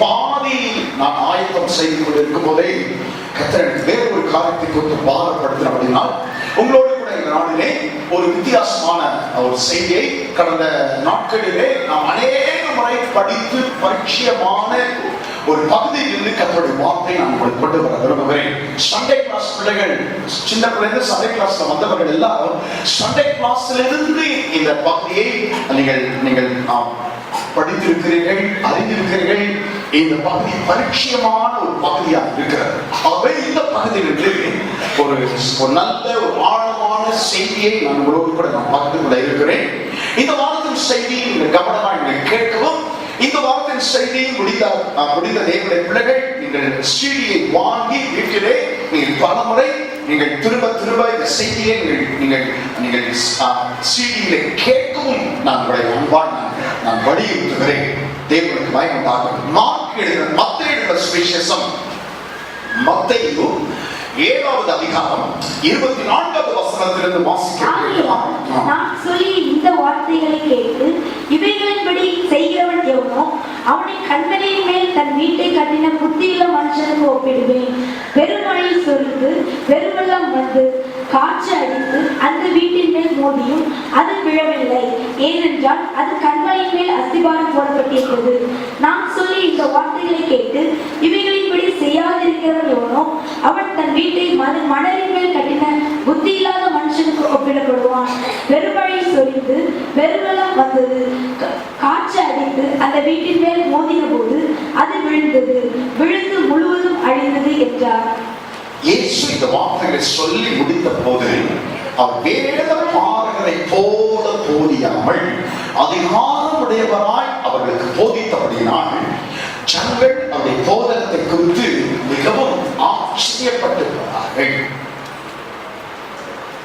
பாதி நான் ஆயத்தம் செய்து கொண்டிருக்கும் போதே கர்த்தர் வேறு ஒரு காரியத்தை குறித்து பாரப்படுத்தின அப்படினால் உங்களோடு கூட இந்த நாளிலே ஒரு வித்தியாசமான ஒரு செய்தியை கடந்த நாட்களிலே நாம் அநேக முறை படித்து பரிச்சயமான ஒரு பகுதியிலிருந்து கர்த்தருடைய வார்த்தை நான் உங்களுக்கு கொண்டு வர விரும்புகிறேன். சண்டே கிளாஸ் பிள்ளைகள், சின்ன பிள்ளைங்க சண்டே கிளாஸ்ல வந்தவர்கள் எல்லாரும் சண்டே கிளாஸ்ல இருந்து இந்த பகுதியை நீங்கள் படித்திருக்கிறீர்கள், அறிந்திருக்கிறீர்கள். இந்த பகுதி பரிச்சயமான ஒரு பகுதியாக இருக்கிறது. ஆகவே இந்த பகுதியிலிருந்து ஒரு நல்ல ஒரு ஆழமான செய்தியை நான் உங்களோடு கூட நான் பகிர்ந்து கொள்ள இருக்கிறேன். இந்த வாரத்தின் செய்தி கவனமாக கேட்கவும், இந்த வாரத்தின் செய்தி முடிந்த தேவனுடைய பிள்ளைகள் நீங்கள் சீடியை வாங்கி வீட்டிலே நீங்கள் பலமுறை நீங்கள் திரும்ப இந்த செய்தியை நீங்கள் சீடியிலே கேட்கவும் நான் உங்களுடைய அன்பால் நான் வலியுறுத்துகிறேன். தேவனுக்கு பயமுண்டாகும். மத்தேயு எழுதின சுவிசேஷம் மத்தேயு 7வது அதிகாரம் 24வது வசனத்திலிருந்து வாசிக்கிறேன். நான் சொல்லி இந்த வார்த்தைகளை கேட்டு இவைகளின்படி செய்கிறவன் எவனோ அவனை கண்மலையின் மேல் தன் வீட்டை கட்டின புத்தியுள்ள மனுஷனுக்கு ஒப்பிடுவேன். பெருமழை சொரிந்து பெருவெள்ளம் வந்து காற்று அடித்து அந்த வீட்டின் மேல் மோதியும் அது விழவில்லை, ஏனென்றால் அது கண்மலையின் மேல் அஸ்திபாரம் போடப்பட்டிருக்கிறது. நான் சொல்லி இந்த வார்த்தைகளை கேட்டு இவைகளின்படி செய்யாதிருக்கிறவன் எவனோ அவன் தன் வீட்டை மணலின் மேல் கட்டின புத்தி இல்லாத மனுஷனுக்கு ஒப்பிடப்படுவான். பெருமழை சொரிந்து பெருவெள்ளம் வந்தது, காற்று அடித்து அந்த வீட்டின் மேல் மோதின போது அது விழுந்து முழுவதும் அழிந்தது என்றார். இயேசு இந்த வார்த்தைகளை சொல்லி முடித்த போது அவர் வேத பாரகரை போல போதியாமல் அதிகாரம் உடையவராய் அவர்களுக்கு போதித்தபடியினால் ஜனங்கள் அவருடைய போதனத்தை குறித்து மிகவும் ஆச்சரியப்பட்டு போனார்கள்.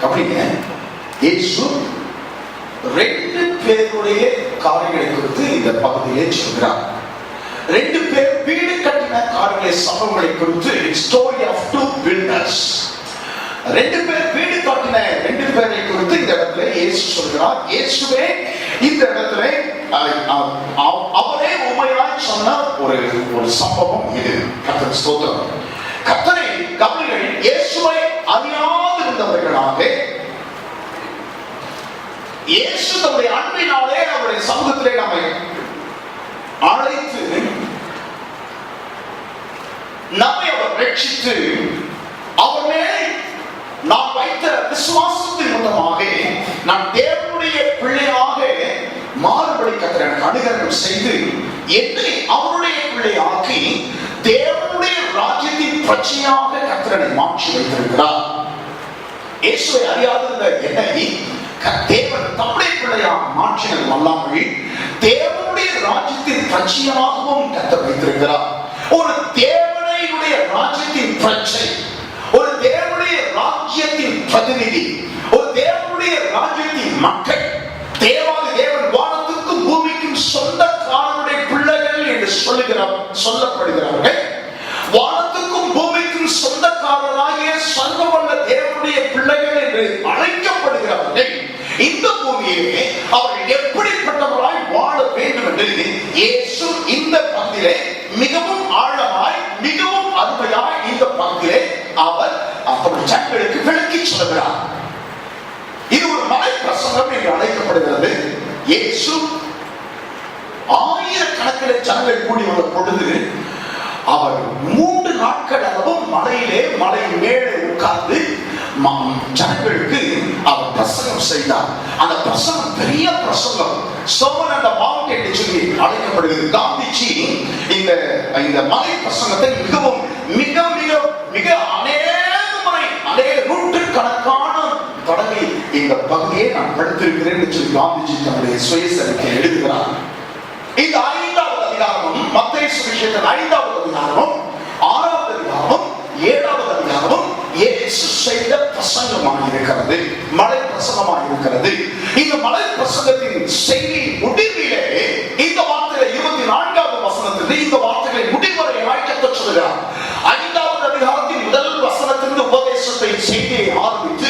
கவனிங்க, இயேசு 2 பேருடைய காரியங்களை குறித்து இந்த பகுதியிலே சொல்கிறார். 2 பேர் வீடு கட்டின காரியங்களை சம்பவங்களை குறித்து ஸ்டோரி ஆஃப் 2 பில்டர்ஸ். 2 பேர் வீடு கட்டின 2 பேரை குறித்து இந்த இடத்துல இயேசு சொல்கிறார். இயேசுவே இந்த இடத்துல அவரே உண்மையாய் சொன்ன ஒரு சம்பவம் இது. கர்த்தர் ஸ்தோத்திரம். கர்த்தரை கவனிகள். இயேசுவை அறியாதிருந்தவர்களாக இயேசு தம்முடைய அன்பினாலே அவருடைய சமூகத்திலே நம்மை அழைத்து நம்மை அவர் ரட்சித்து அவர் மேல் நாம் வைத்த விசுவாசத்தின் மூலமாக நான் தேவனுடைய பிள்ளையாக மாறுபடி கர்த்தர் எனக்கு அனுகிரகம் செய்து என்னை அவருடைய பிள்ளையாக்கி தேவனுடைய ராஜ்யத்தின் பிரஜையாக கர்த்தரை மாற்றி வைத்திருக்கிறார். இயேசுவை அறியாதிருந்த என்னை தேவன் தம்முடைய பிள்ளையாக மாற்றினது அல்லாமல் தேவனுடைய ராஜ்யத்தின் பிரஜையாகவும் கர்த்தர் வைத்திருக்கிறார். ஒரு தேவனுடைய ராஜ்யத்தின் பிரஜை, ஒரு தேவனுடைய ராஜ்யத்தின் பிரதிநிதி, ஒரு தேவனுடைய ராஜ்யத்தின் மக்கள், தேவாதி தேவன் வானத்துக்கும் பூமிக்கும் சொந்தக்காரனுடைய பிள்ளைகள் என்று சொல்லப்படுகிறார்கள். வானத்துக்கும் பூமிக்கும் சொந்தக்காரராகிய சர்வவல்ல தேவனுடைய பிள்ளைகள் என்று அழைக்கப்படுகிறார்கள். இந்த பூமியிலே அவர்கள் எப்படிப்பட்டவராய் வாழ வேண்டும் என்று இயேசு இந்த பகுதியிலே மிகவும் ஆழமாய் மிகவும் அருமையாய் இந்த பகுதியிலே அவர் அவருடைய ஜனங்களுக்கு விளக்கி சொல்கிறார். இது ஒரு மலை பிரசங்கம் என்று அழைக்கப்படுகிறது. இயேசு ஆயிரக்கணக்கில் ஜனங்கள் கூடி வந்த பொழுது அவர் 3 நாட்கள் அளவும் மலை மேலே உட்கார்ந்து ஜனங்களுக்கு அவர் பிரசங்கம் செய்தார். அந்த பிரசங்கம் பெரிய பிரசங்கம். சோமன் அந்த மவுண்ட் என்று சொல்லி அழைக்கப்படுகிறது. காந்திஜி இந்த மலை பிரசங்கத்தை மிக மிக மிக அநேக நூற்றுக்கணக்கான தொடங்கி இந்த பகுதியை நான் படித்திருக்கிறேன் என்று சொல்லி காந்திஜி தன்னுடைய சுயசரிக்கை எழுதுகிறார். இந்த 5வது அதிகாரமும் மத்தேயு சுவிசேஷத்தின் 5வது அதிகாரமும் 6வது அதிகாரமும் 7வது அதிகாரமும் இயேசு செய்த பிரசங்கமாக இருக்கிறது, மலை பிரசங்கமாக இருக்கிறது. இந்த மலை பிரசங்கத்தின் செய்தி முடிவிலே இந்த வார்த்தைகளை 24வது வசனத்திலிருந்து இந்த வார்த்தைகளை முடிவரை கர்த்தர் சொல்கிறார். 5வது அதிகாரத்தின் முதல் வசனத்திலிருந்து செய்தியை ஆரம்பித்து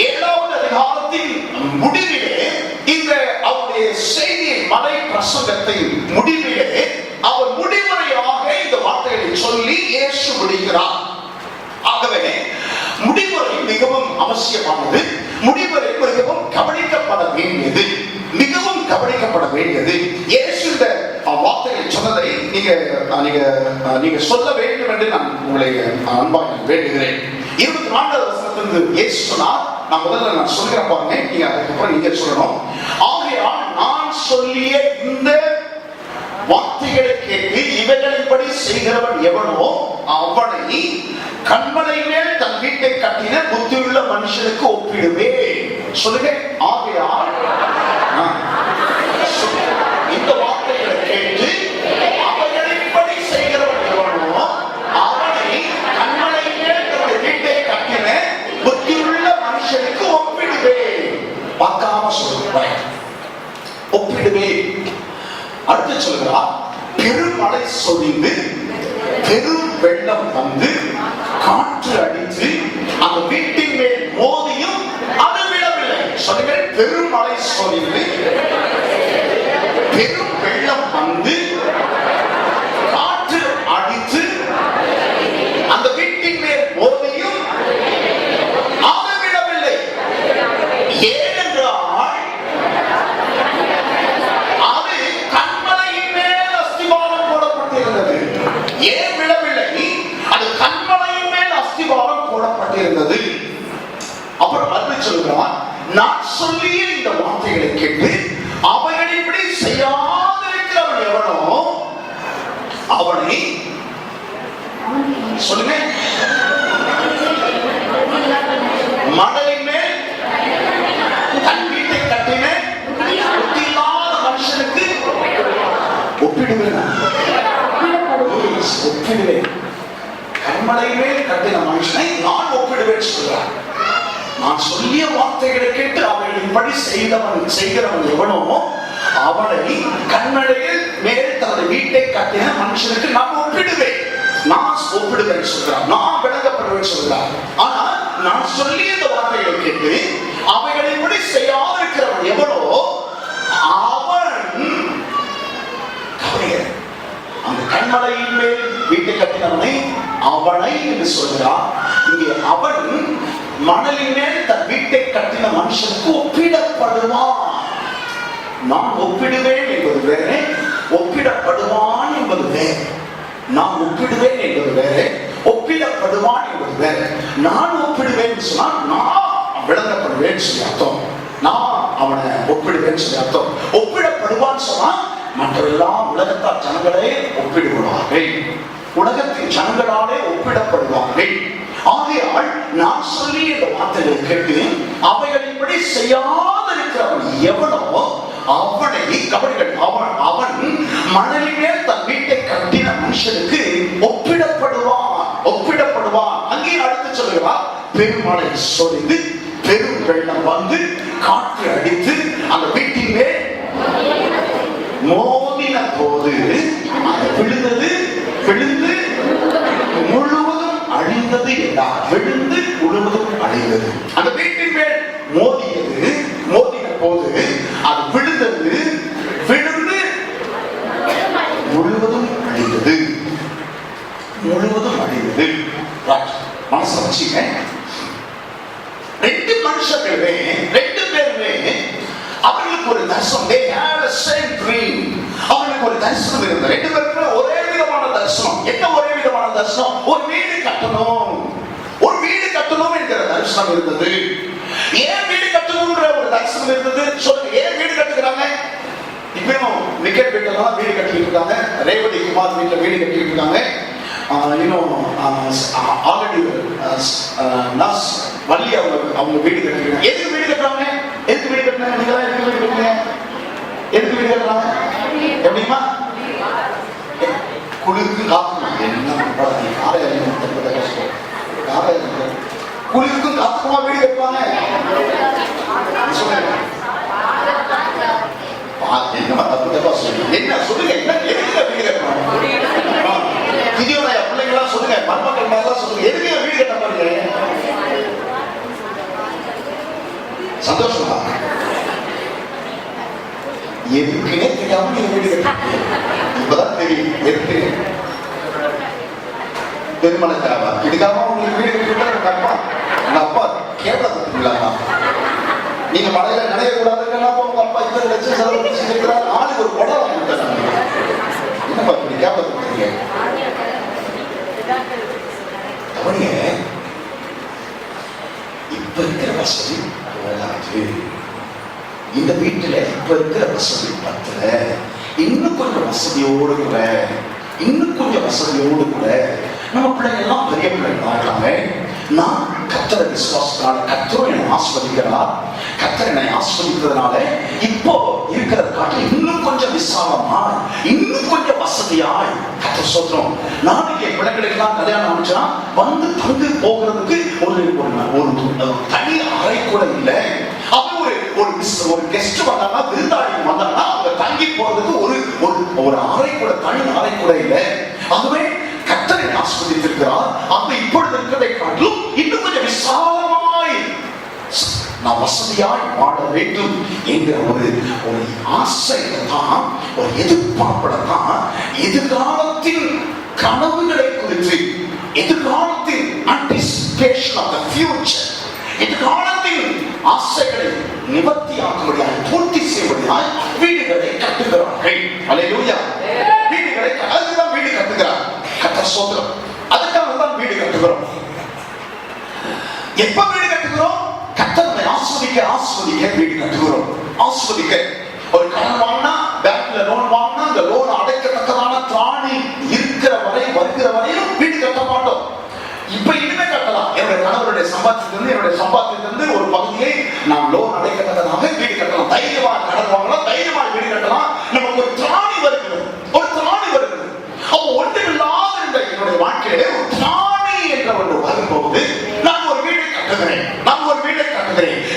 7வது அதிகாரத்தின் முடிவிலே இந்த அவருடைய செய்தியை மலை பிரசங்கத்தை அவசியமானது, முடிவரை மிகவும் கவனிக்கப்பட வேண்டியது, மிகவும் கவனிக்கப்பட வேண்டியது. இயேசு இந்த வார்த்தையை சொன்னதை நீங்க சொல்ல வேண்டும் என்று நான் உங்களை அன்பாக வேண்டுகிறேன். 24வது வசனத்திலிருந்து இயேசு சொன்னார். நான் முதல்ல சொல்கிறேன் பாருங்க, நீங்க அதுக்கப்புறம் நீங்க சொல்லணும். ஆகையால் நான் சொல்லிய இந்த வார்த்தைகளை கேட்டு இவைகளின்படி செய்கிறவன் எவனோ அவனை கண்மலை மேல் தன் வீட்டை கட்டின புத்தியுள்ள மனுஷனுக்கு ஒப்பிடுவே. சொல்லுங்க. ஆகையால் இந்த வார்த்தைகளை கேட்டு அவைகளின்படி செய்கிறவன் எவனோ அவனை கண்மலை மேல் தன் வீட்டை கட்டின புத்தியுள்ள மனுஷனுக்கு ஒப்பிடுவே. பார்க்காம சொல்லுங்க, ஒப்பிடுவே. அடுத்து சொல்கிறார், பெருமழை சொரிந்து பெரும் வெள்ளம் வந்து காற்று அடித்து அந்த வீட்டின் மேல் மோதியும் அது விடவில்லை. சொல்லுங்கள். பெருமழை சொரிந்து பெரும் வெள்ளம் வந்து காற்று அடித்து அந்த வீட்டின் மேல் மோதியும் அது விடவில்லை. ஏனென்றால் அது கண்மலையின் மேல் அஸ்திவாரம் போடப்பட்டிருந்தது. ஏன் விடவில்லை? அது கண்மலையின் மேல் அஸ்திவாரம் போடப்பட்டிருந்தது. அப்புறம் வந்து சொல்கிறான், நான் சொல்லிய இந்த வார்த்தைகளை கேட்டு அவைகளின்படி செய்யாதிருக்கிறவன் எவனோ அவனை சொல்லுங்க மணலின் மேல் தன் வீட்டை கட்டின புத்தி இல்லாத மனுஷனுக்கு ஒப்பிடுவேன். ஒப்பிடுவேன். கண்மலை மேல் கட்டின மனுஷனை நான் ஒப்பிடுவேன் சொல்றார். நான் சொல்லிய வார்த்தைகளை கேட்டு அவைகளின்படி செய்கிறவன் எவனோ அவனை கண்மலையில் மேல் தனது வீட்டை கட்டின மனுஷனுக்கு நான் ஒப்பிடுவேன். நான் ஒப்பிடுவேன் சொல்றார். நான் விளங்கப்படுவேன் சொல்றார். ஆனா நான் சொல்லிய இந்த வார்த்தைகளை கேட்டு அவைகளின்படி செய்யாதிருக்கிறவன் எவனோ அவன் அந்த கண்மலையின் மேல் வீட்டை கட்டினவனை அவனை என்று சொல்கிறார். இங்கே அவன் மணலின் மேல் தன் வீட்டை கட்டின மனுஷனுக்கு ஒப்பிடப்படுவான். நான் ஒப்பிடுவேன் என்பது வேறு, ஒப்பிடப்படுவான் என்பது வேறு. நான் ஒப்பிடுவேன் என்பது வேறு, ஒப்பிடப்படுவான் என்பது வேறு. நான் ஒப்பிடுவேன் சொன்னால் நான் விளங்கப்படுவேன் சொல்லி அர்த்தம். நான் அவனை ஒப்பிடுவேன் சொல்லி அர்த்தம். ஒப்பிடப்படுவான் சொன்னா மற்றெல்லாம் உலகத்தார் ஜனங்களே ஒப்பிடுவார்கள், உலகத்தின் ஜனங்களாலே ஒப்பிடப்படுவார்கள். ஆகையால் நான் சொல்லி இந்த வார்த்தைகளை கேட்டு அவைகளின்படி செய்யாதிருக்கிறவன் எவனோ அவனை கவனிகள். அவன் மணலிலே தன் வீட்டை கட்டின மனுஷனுக்கு ஒப்பிடப்படுவான். ஒப்பிடப்படுவான். அங்கே அடுத்து சொல்லுகிறார், பெருமழை சொரிந்து பெரும் வெள்ளம் வந்து காற்று அடித்து அந்த வீட்டின் மேல் மோதின போது அது விழுந்து முழுவதும் அழிந்தது என்றார். விழுந்து முழுவதும் அழிந்தது. அந்த வீட்டின் மேல் மோதின போது அது விழுந்து முழுவதும் அழிந்தது. முழுவதும் அழிந்தது. மனசு வச்சுங்க. ரெண்டு மனுஷங்களுமே, ரெண்டு பேருமே அவர்களுக்கு ஒரு தரிசனம். they had the same dream. அவங்களுக்கு ஒரு தரிசனம் இருந்தது. ரெண்டு பேருக்கு ஒரே விதமான தரிசனம். என்ன ஒரே விதமான தரிசனம்? ஒரு வீடு கட்டணும், ஒரு வீடு கட்டணும் என்கிற தரிசனம் இருந்தது. ஏன் வீடு கட்டணும்ன்ற ஒரு தரிசனம் இருந்தது? சொல்லுங்க. ஏன் வீடு கட்டுகிறாங்க? இப்பயும் விக்கெட் வீட்டெல்லாம் வீடு கட்டிட்டு இருக்காங்க. ரேவதி குமார் வீட்டில் வீடு கட்டிட்டு இருக்காங்க. இன்னும் ஆல்ரெடி நர்ஸ் வள்ளி அவங்க வீடு கட்டிருக்காங்க. எதுக்கு வீடு கட்டுறாங்க? எதுக்கு வீடு கட்டினாங்க? நீங்க தான் எதுக்கு வீடு கட்டுறீங்க? எதுக்கு வீடு கட்டுறாங்க? எப்படிமா? குளிருக்கு காத்துமா? என்ன குளிருக்கும் காத்துக்குமா வீடு கட்டுவாங்க? சொல்லுங்க. என்னமா தப்பு தப்பா சொல்லுங்க. என்ன சொல்லுங்க. என்ன எதுக்கு வீடு கட்டுவாங்க? பிள்ளைங்களா சொல்லுங்க. மருமக்கள் மேலாம் சொல்லுங்க. எதுக்கு வீடு கட்ட போறீங்க? சந்தோஷமா? எதுக்குன்னே தெரியாம நீங்க வீடு கட்ட இப்பதான் தெரியும். எதுக்கு திருமண தேவை? இதுக்காக உங்களுக்கு வீடு கட்டிவிட்டா எங்க அப்பா கேவலம் மழையில நினையக்கூடாதுன்னா உங்க அப்பா இத்தனை லட்சம் செலவு செஞ்சிருக்கிறார், ஆளுக்கு ஒரு குடம் வாங்கி தராங்க. என்னப்பா இப்படி கேட்பீங்க? இப்ப இருக்கிற வசதி போதாது, இந்த வீட்டுல இப்ப இருக்கிற வசதி பத்தல, இன்னும் கொஞ்சம் வசதியோடு கூட, இன்னும் கொஞ்சம் வசதியோடு கூட நம்ம பிள்ளைங்க எல்லாம் பெரிய பிள்ளைங்க ஆகலாங்க. நான் கர்த்தரை விசுவாசத்தினால கர்த்தர் என்னை ஆஸ்வதிக்கிறார். கர்த்தர் என்னை ஆஸ்வதிக்கிறதுனால இப்போ இருக்கிற காட்டில் இன்னும் கொஞ்சம் விசாலமா, இன்னும் கொஞ்சம் வசதியாய் கர்த்தர் சொல்றோம். நாளைக்கு என் பிள்ளைங்களுக்கு எல்லாம் கல்யாணம் ஆச்சுன்னா வந்து தங்கு போகிறதுக்கு ஒரு தனி அறை கூட இல்லை. அப்ப ஒரு கெஸ்ட் வந்தாங்கன்னா, விருந்தாளி வந்தாங்கன்னா அவங்க தங்கி போறதுக்கு ஒரு அறை கூட, தனி அறை கூட இல்லை. அதுவே கர்த்தரை ஆஸ்வதித்திருக்கிறார். அந்த இப்பொழுது இருக்கிறதை காட்டிலும் இன்னும் கொஞ்சம் விசாலமாய் நான் வசதியாய் வாழ வேண்டும் என்கிற ஒரு ஆசைதான், ஒரு எதிர்பார்ப்பதான் எதிர்காலத்தின் கனவுகளை குறித்து, எதிர்காலத்தின் anticipation of the future, எதிர்காலத்தின் ஆசைகளை நிவர்த்தியாக்கும்படியாக, பூர்த்தி செய்யும்படியாக வீடுகளை கட்டுகிறார்கள். அல்லேலூயா. வீடுகளை அதுதான் வீடு கட்டுகிறார் கர்த்தர் ஸ்தோத்திரம். அதுக்காக தான் வீடு கட்டுகிறோம். எப்ப வீடு கட்டுகிறோம்? கர்த்தரை ஆஸ்வதிக்க வீடு கட்டுகிறோம். ஆஸ்வதிக்க ஒரு கடன் வாங்கினா, பேங்க்ல லோன் வாங்கினா, அந்த லோன் அடைக்கத்தக்கதான திராணி இருக்கிற வரை, வருகிற வரையும் வீடு கட்ட மாட்டோம். இப்ப இனிமே கட்டலாம். என்னுடைய கணவருடைய சம்பாத்தியத்திலிருந்து ஒரு பகுதியை நாம் லோன் அடைக்கத்தக்கதாக வீடு கட்டலாம். தைரியமா கடன் வாங்கலாம், தைரியமா வீடு கட்டலாம். நமக்கு ஒரு திராணி வருகிறது, ஒரு திராணி வருகிறது. அப்போ ஒன்றுமில்லாத என்னுடைய வாழ்க்கையிலே ஒரு திராணி என்ற ஒன்று வரும்போது நான் ஒரு வீட்டை கட்டுகிறேன்,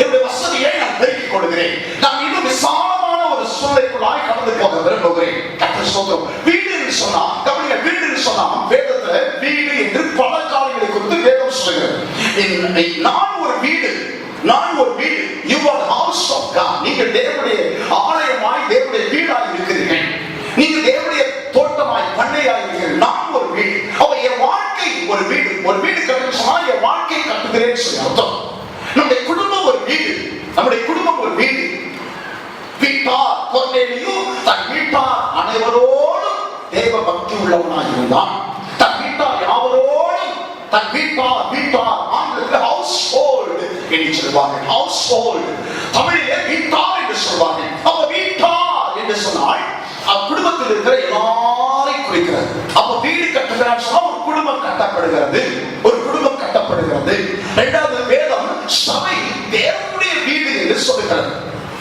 என்னுடைய வசதியை நான் பெருக்கிக் கொள்கிறேன், நான் இன்னும் விசாலமான ஒரு சூழ்நிலைக்குள்ளாய் கடந்து போக விரும்புகிறேன். கர்த்தர் ஸ்தோத்திரம். வீடு என்று சொன்னா, கவனிங்க, வீடு என்று சொன்னா வேதத்துல வீடு என்று பல காரியங்களை குறித்து வேதம் சொல்லுகிறது. நான் ஒரு வீடு, you are the house of God. நீங்கள் தேவனுடைய ஆலயமாய், தேவனுடைய வீடாய் இருக்கிறீர்கள். நீங்க தேவனுடைய தோட்டமாய், பண்ணையாய் இருக்கிறீர்கள். நான் ஒரு வீடு. அப்ப என் வாழ்க்கை ஒரு வீடு. ஒரு வீடு கட்டணும் சொன்னா என் வாழ்க்கை கட்டுகிறேன்னு சொல்லி அர்த்தம். நம்முடைய குடும்பம் ஒரு வீடு, நம்முடைய குடும்பம் ஒரு வீடு. வீட்டார் கொர்நேலியு தன் வீட்டார் அனைவரோடும் தேவ பக்தி உள்ளவனாய் இருந்தான். தன் வீட்டார் யாவரோடும், தன் வீட்டார் ஆங்கிலத்தில் ஹவுஸ் ஹோல்டு என்று சொல்வார்கள். ஹவுஸ் ஹோல்டு தமிழிலே வீட்டார் என்று சொல்வார்கள். அப்ப வீட்டார் என்று சொன்னால் குடும்பத்தில் இருக்கிற எல்லாரையும் குறிக்கிறது. அப்ப வீடு கட்டுகிறார் சொன்னா ஒரு குடும்பம் கட்டப்படுகிறது, ஒரு குடும்பம் கட்டப்படுகிறது. இரண்டாவது, வேதம் சபை தேவனுடைய வீடு என்று சொல்லுகிறது.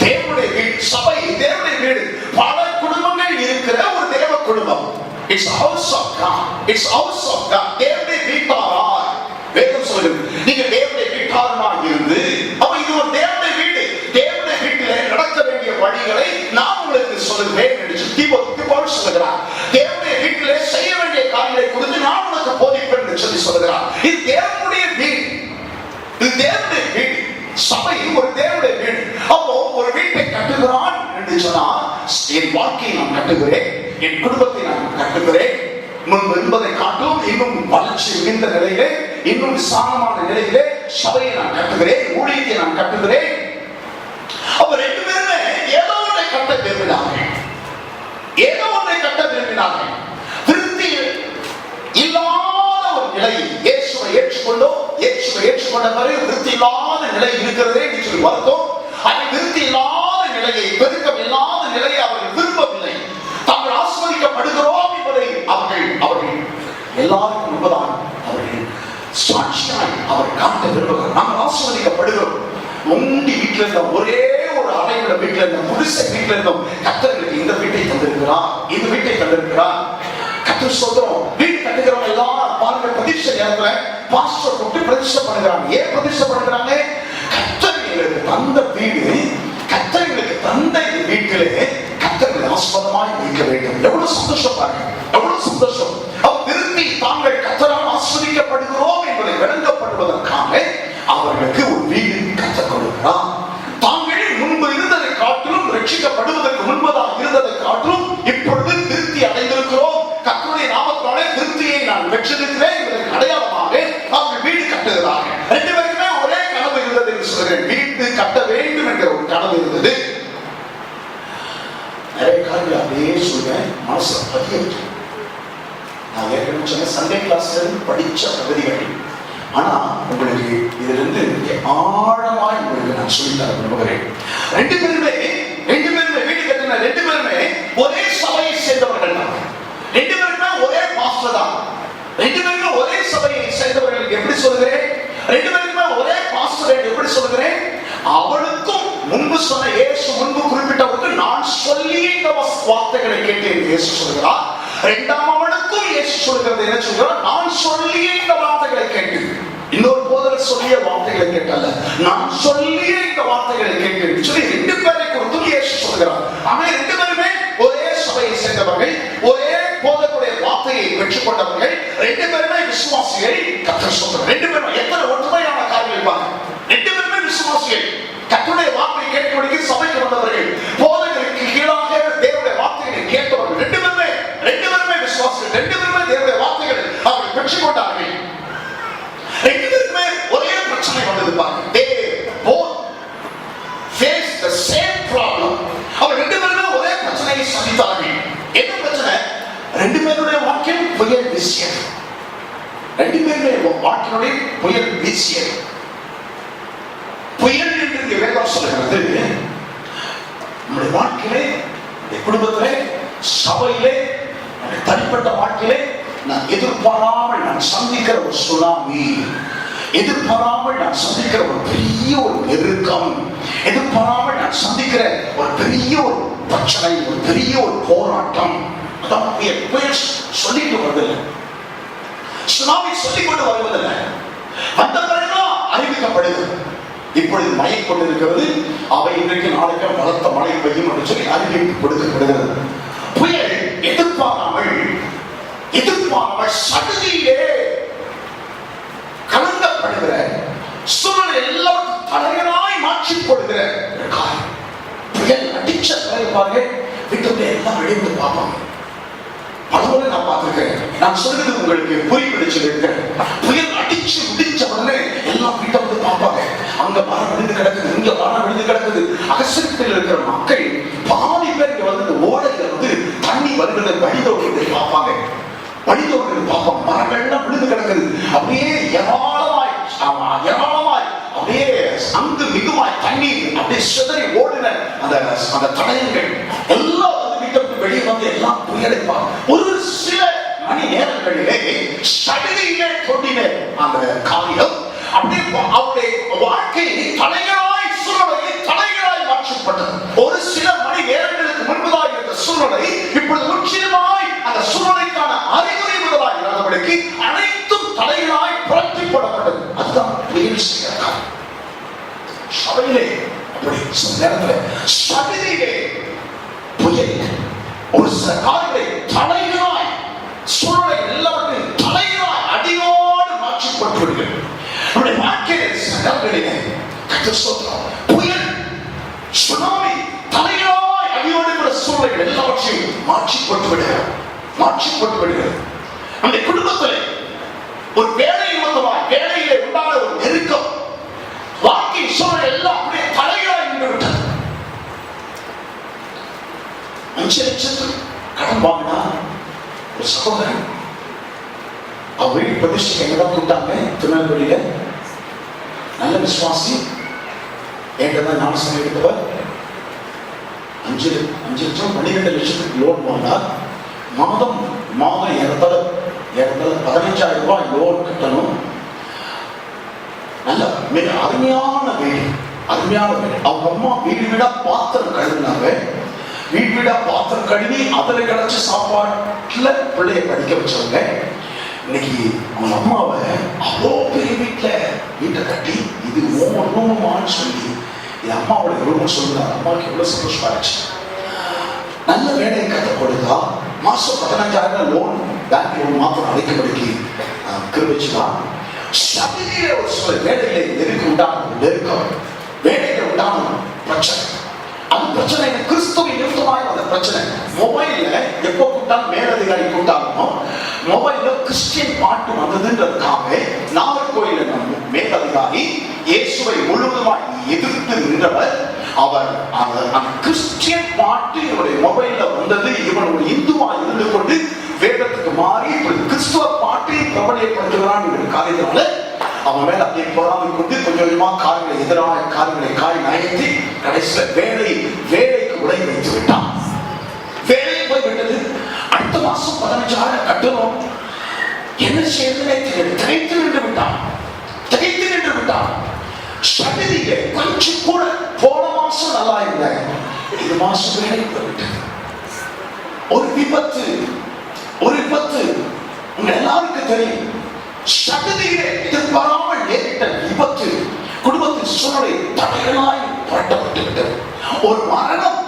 தேவனுடைய வீடு, சபை தேவனுடைய வீடு. பல குடும்பங்கள் இருக்கிற ஒரு தேவ குடும்பம். It's house of God. It's house of God. தேவனுடைய வீட்டாராய் வேதம் சொல்லுகிறது. நீங்க தேவனுடைய வீட்டாராய் இருந்து, அப்ப இது ஒரு தேவனுடைய வீடு. தேவனுடைய வீட்டிலே நடக்க வேண்டிய வழிகளை நான் உங்களுக்கு சொல்லுகிறேன் என்று தீமோத்தேயுவுக்கு பவுல் சொல்லுகிறார். தேவனுடைய வீட்டிலே செய்ய வேண்டிய காரியங்களை குறித்து நான் உனக்கு போதிப்பேன் என்று சொல்லி சொல்லுகிறார். இது தேவனுடைய வீடு, இது தேவனுடைய வீடு. சபை ஒரு தேவனுடைய வீடு. அப்போ ஒரு வீட்டை கட்டுகிறான் என்று சொன்னால், என் வாழ்க்கையை நான் கட்டுகிறேன், என் குடும்பத்தை நான் கட்டுகிறேன், முன்பு என்பதை காட்டும் இன்னும் வளர்ச்சி மிகுந்த நிலையிலே, இன்னும் விசாலமான நிலையிலே சபையை நான் கட்டுகிறேன், ஊழியத்தை நான் கட்டுகிறேன். அப்ப ரெண்டு பேருமே ஏதோ ஒன்றை கட்ட விரும்பினார்கள், ஏதோ ஒன்றை கட்ட விரும்பினார்கள். திருப்தி இல்லாத ஒரு நிலையில் இயேசுவை ஏற்றுக்கொண்ட பிறகு திருப்தி இல்லாத நிலை இருக்கிறதே என்று சொல்லி வருத்தம். அதை திருப்தி இல்லாத நிலையை, பெருக்கம் இல்லாத நிலையை அவர்கள் விரும்பவில்லை. தாங்கள் ஆஸ்வதிக்கப்படுகிறோம் என்பதை அவர்கள் எல்லாருக்கும் முன்பதாக அவர்கள் சாட்சியாய் அவர் காட்ட விரும்புகிறார். நாங்கள் ஆஸ்வதிக்கப்படுகிறோம். முந்தி வீட்டில் இருந்த ஒரே ஒரு அறையுள்ள வீட்டில் இருந்த புதுசை வீட்டில் இருந்தோம். கர்த்தர்களுக்கு இந்த வீட்டை தந்திருக்கிறார், இந்த வீட்டை தந்திருக்கிறார். கர்த்தர் சொல்றோம். வீடு கட்டுகிறவங்க எல்லாம் பாருங்க, பிரதிஷ்டை நேரத்துல பாஸ்டர் கூட்டி பிரதிஷ்டை பண்ணுகிறாங்க. ஏன் பிரதிஷ்டை பண்ணுகிறாங்க? கர்த்தர் எங்களுக்கு தந்த வீடு, கர்த்தர் எங்களுக்கு தந்த இந்த வீட்டிலே கர்த்தர்களை ஆஸ்பதமாய் இருக்க வேண்டும். எவ்வளவு சந்தோஷம் பாருங்க, எவ்வளவு சந்தோஷம். திருப்பி தாங்கள் கர்த்தரால் ஆஸ்வதிக்கப்படுகிறோம் என்பதை விளங்கப்படுவதற்காக அவர்களுக்கு ஒரு வீடு கற்றுக் கொடுக்கிறார். தாங்கள் முன்பு இருந்ததை காட்டிலும், ரட்சிக்கப்படுவதற்கு முன்பதாக இருந்ததை காட்டிலும் இப்பொழுது திருப்தி அடைந்திருக்கிறோம். கர்த்தருடைய நாமத்தினாலே திருப்தியை நான் பெற்றிருக்கிறேன் என்பதற்கு அடையாளமாக அவர்கள் வீடு கட்டுகிறார்கள். ரெண்டு பேருக்குமே ஒரே கனவு இருந்தது என்று சொல்கிறேன். வீடு கட்ட வேண்டும் என்கிற ஒரு கனவு மனசுல பதிய. நான் ஏற்கனவே சொன்ன சண்டே கிளாஸ்ல படிச்ச பகுதிகள், ஆனா உங்களுக்கு இதுல இருந்து ஆழமாய் உங்களுக்கு நான் சொல்லித்தர விரும்புகிறேன். ரெண்டு பேருமே வீடு கட்டின ரெண்டு பேருமே ஒரே சபையை சேர்ந்தவர்கள் தான். ரெண்டு பேருமே ஒரே பாஸ்டர் தான். ரெண்டு பேருமே ஒரே சபையை சேர்ந்தவர்கள். எப்படி சொல்லுகிறேன்? ரெண்டு பேருமே ஒரே பாஸ்டர். எப்படி சொல்லுகிறேன்? அவளுக்கும் முன்பு சொன்ன இயேசு முன்பு குறிப்பிட்டவருக்கு நான் சொல்லிய இந்த வார்த்தைகளை கேட்டேன் இயேசு சொல்கிறார். இரண்டாம் அவனுக்கும் இயேசு சொல்கிறது என்ன சொல்கிறார்? நான் சொல்லிய இந்த வார்த்தைகளை கேட்டு. இன்னொரு போதகர் சொல்லிய வார்த்தைகளை கேட்டல்ல, நான் சொல்லிய இந்த வார்த்தைகளை கேட்டு சொல்லி ரெண்டு பேரை குறித்தும் இயேசு சொல்கிறார். ஆனால் ரெண்டு பேருமே ஒரே சபையை சேர்ந்தவர்கள், ஒரே போதகருடைய வார்த்தையை பெற்றுக் கொண்டவர்கள், ரெண்டு பேருமே விசுவாசிகள். கர்த்தர் சொல்றார் ரெண்டு பேரும் எத்தனை ஒற்றுமையான காரியம் இருப்பாங்க. ரெண்டு பேருமே விசுவாசிகள், கர்த்தருடைய வார்த்தையை கேட்பதற்கு சபைக்கு வந்தவர்கள், போதகருக்கு கீழாக தேவனுடைய வார்த்தைகளை கேட்டவர்கள். ரெண்டு பேருமே விசுவாசிகள். ரெண்டு பேருமே தேவனுடைய வார்த்தைகளை அவர்கள் பெற்றுக் கொண்டார்கள். ரெண்டு பேருமே ஒரே பிரச்சனை வந்தது பாருங்க. They both faced the same problem. அவர் ரெண்டு பேருமே ஒரே பிரச்சனையை சந்தித்தார்கள். என்ன பிரச்சனை? ரெண்டு பேருடைய வாழ்க்கையில் புயல் வீசியது. ரெண்டு பேருடைய வாழ்க்கையுடைய புயல் வீசியது. புயல் என்று வேதம் சொல்கிறது நம்முடைய வாழ்க்கையிலே, குடும்பத்திலே, சபையிலே, தனிப்பட்ட வாழ்க்கையிலே நான் எதிர்பாராமல் நான் சந்திக்கிற ஒரு சுனாமி, எதிர்பாராமல் நான் சந்திக்கிற ஒரு பெரிய ஒரு நெருக்கம், எதிர்பாராமல் நான் சந்திக்கிற ஒரு பெரிய ஒரு பிரச்சனை, ஒரு பெரிய ஒரு போராட்டம். அதான் புயல் சொல்லிட்டு வருவதில்லை, சுனாமி சொல்லிக் கொண்டு வருவதில்லை, வந்த பிறகுதான் அறிவிக்கப்படுது. இப்பொழுது மழை கொண்டிருக்கிறது, அவை இன்றைக்கு நாளைக்கு பலத்த மழை பெய்யும் என்று சொல்லி அறிவிப்பு கொடுக்கப்படுகிறது. புயல் எதிர்பாராமல் சடுதியிலே கலங்கப்படுகிற சூழல் எல்லாருக்கும் தலைவனாய் மாற்றி போடுகிற புயல் அடிச்ச பாருங்க, வீட்டுக்குள்ள எல்லாம் வெளியே பார்ப்பாங்க. பலமுறை நான் பார்த்திருக்கேன். நான் சொல்றது உங்களுக்கு புரிப்பிடிச்சு இருக்கிறேன். புயல் அடிச்சு முடிச்ச உடனே எல்லாம் வீட்டை வந்து பார்ப்பாங்க. அங்க மரம் விழுந்து கிடக்குது, இங்க மரம் விழுந்து கிடக்குது. அகசத்தில் இருக்கிற மக்கள் பாதி பேர் இங்க வந்து ஓடையில வந்து தண்ணி வருகிறது வழிதோடுறதை பார்ப்பாங்க. மரங்கள்லாம் விழுந்து கிடக்குது. அப்படியே ஏராளமாய் அப்படியே அங்கு மிகுமாய் தண்ணீர் அப்படியே சிதறி ஓடின அந்த தடயங்கள் எல்லாம் வெளியே வந்து எல்லாம் புயலைப்பாங்க. ஒரு சில மணி நேரங்களிலே சடுதியிலே தோன்றின அந்த காரியம் அப்படியே அவருடைய வாழ்க்கை தலைகளாய் சூழ்நிலையை தலைகளாய் மாற்றப்பட்டது. ஒரு சில மணி நேரங்களுக்கு முன்பதாக இருந்த சூழ்நிலை இப்பொழுது முற்றிலுமாய் அந்த சூழ்நிலைக்கான அறிகுறி முதலாய் இல்லாதபடிக்கு அனைத்தும் தலைகளாய் புரட்டி போடப்பட்டது. அதுதான் புயல் செய்கிறார். சபையிலே அப்படி சில நேரத்தில் சடுதியிலே புயல் ஒரு சில காரியங்களை தலைகளாய் சூழலை எல்லாவற்றையும் தலைகளாய் அடியோடு மாற்றிப்பட்டு விடுகிறது. நம்முடைய வாழ்க்கையில் சில நேரங்களிலே புயல் சுனாமி தலைகளாய் அடியோடு சூழலை எல்லாவற்றையும் மாற்றிப்பட்டு விடுகிறது. நம்முடைய குடும்பத்தில் ஒரு வேலை நிமித்தமாய் வேலையிலே உண்டான ஒரு நெருக்கம், வாழ்க்கை சூழல் எல்லாம் அப்படியே தலைகளாய் நின்று விட்டது. 5 லட்சத்துக்கு கடன் வாங்கினா ஒரு சகோதரன் அவர் வீட்டு பிரதிஷ்டை எங்கதான் கூட்டாங்க, திருநெல்வேலியில. நல்ல விசுவாசி, எங்கதான் ஞானசனம் எடுத்தவர். 5 லட்சம் 12 லட்சத்துக்கு லோன் வாங்கினார். மாதம் ஏறத்தாழ 15,000 ரூபாய் லோன் கட்டணும். நல்ல மிக அருமையான வீடு. அவங்க அம்மா வீடா பாத்திரம் கழுவினாங்க. வீடா பாத்திரம் கழுவி அதில் கிடைச்ச சாப்பாட்டுல பிள்ளைய படிக்க வச்சவங்க. இன்னைக்கு அவங்க அம்மாவை அவ்வளோ பெரிய வீட்டை கட்டி இது ஒவ்வொன்றுமான்னு சொல்லி இது அம்மாவோட எவ்வளவு சொல்லுறாங்க. அம்மாவுக்கு எவ்வளவு சந்தோஷமா இருந்துச்சு. நல்ல வேலையை கட்ட கொடுத்தா மாசம் 15,000 லோன் பேங்க் லோன் மாத்திரம் அழைக்கபடிக்கு கிருபிச்சுதான். சபையிலே ஒரு சில வேலைகளை எதுக்கு நெருக்கம், வேலைகள் உண்டான பிரச்சனை. அந்த பிரச்சனை கிறிஸ்துவை நிமித்தமாக அந்த பிரச்சனை. மொபைல்ல எப்போ கூட்டாலும் மேலதிகாரி கூட்டாலும் மொபைல்ல கிறிஸ்டியன் பாட்டு வந்ததுன்றதுக்காக நாகர்கோயில மேலதிகாரி இயேசுவை முழுவதுமாய் எதிர்த்து நின்றவர். அவர் அந்த கிறிஸ்டியன் பாட்டு இவருடைய மொபைல்ல வந்தது, இவன் ஒரு இந்துவா எதிரான காரியங்களை காய் நயத்தி கடைசியில் வேலைக்கு உடை வைத்து விட்டான். வேலைக்கு போய் விட்டது. அடுத்த மாசம் 15,000 கட்டணும். என்ன செய்யறதுனே தெரியல. திகைத்து நின்று விட்டான். சகதியிலே கொஞ்சம் கூட போன மாசம் நல்லா இருந்த இது மாசம் வேலைக்கு போய்விட்டது. ஒரு விபத்து உங்க எல்லாருக்கும் தெரியும். சகதியிலே எதிர்பாராமல் நேரிட்ட விபத்து குடும்பத்தின் சூழலை தடைகளாய் புரட்டப்பட்டு விட்டது. ஒரு மரணம்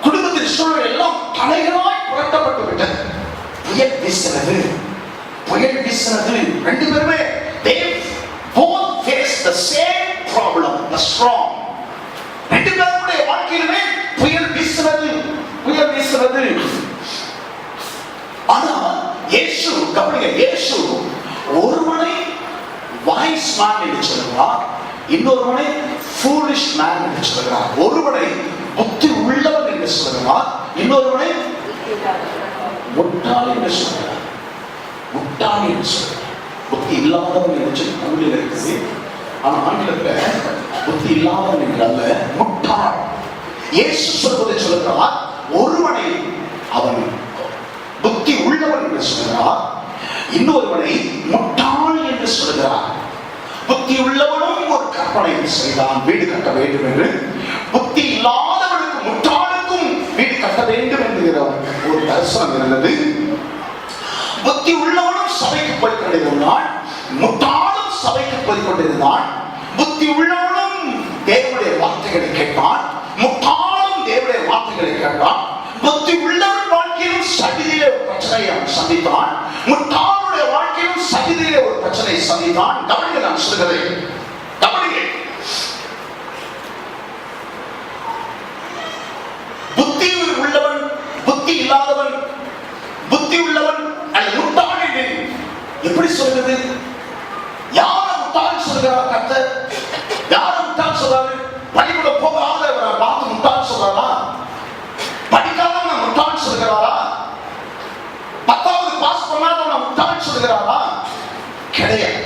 குடும்பத்தின் சூழல் எல்லாம் தடைகளாய் புரட்டப்பட்டு விட்டது. புயல் வீசினது. ரெண்டு பேருமே they both face the same problem, the storm. ரெண்டு பேருடைய வாழ்க்கையிலுமே புயல் வீசினது. ஆனால் இயேசு ஒருவனை wise man என்று சொல்கிறார், இன்னொருவனை foolish man என்று சொல்கிறார். ஒருவனை புத்தி உள்ளவன் என்று சொல்கிறார், இன்னொருவனை முட்டாள் என்று சொல்கிறார். புத்தி இல்லாதவன் என்று தமிழில் இருக்குது. ஆனா ஆங்கிலத்தில் புத்தி இல்லாதவன் என்று அல்ல, முட்டாள். இயேசு சொல்வதை சொல்கிறார், ஒருவனை அவன் புத்தி உள்ளவன் என்று சொல்கிறார், இன்னொருவனை முட்டாள் என்று சொல்கிறார். புத்தி உள்ளவனும் ஒரு கற்பனை செய்தான், வீடு கட்ட வேண்டும் என்று. புத்தி இல்லாதவனுக்கு முட்டாளுக்கும் வீடு கட்ட வேண்டும் என்கிற ஒரு தரிசனம் இருந்தது. புத்தி உள்ளவனும் சபைக்கு போய் கொண்டிருந்தான், முட்டாளும் சபைக்கு போய் கொண்டிருந்தான். புத்தி உள்ளவனும் தேவனுடைய வார்த்தைகளை கேட்பான், முட்டாளும் தேவனுடைய வார்த்தைகளை கேட்பான். புத்தி உள்ளவன் வாழ்க்கையிலும் சகிதியிலே ஒரு பிரச்சனையை சந்தித்தான், முட்டாளுடைய வாழ்க்கையிலும் சகிதியிலே ஒரு பிரச்சனையை சந்தித்தான். கவனிக்க நான் சொல்கிறேன், கவனிக்க. புத்தி உள்ளவன் புத்தி இல்லாதவன், புத்தி உள்ளவன் அல்லது முட்டாள் என்று எப்படி சொல்கிறது? யார முட்டாள் சொல்கிறார் கர்த்தர்? யார முட்டாள் சொல்றாரு? பள்ளிக்கூடம் போகாத பார்த்து முட்டாள் சொல்றாரா? படிக்காதவன் முட்டாள் சொல்கிறாரா? 10வது பாஸ் பண்ணாதவன் முட்டாள் சொல்கிறாரா? கிடையாது.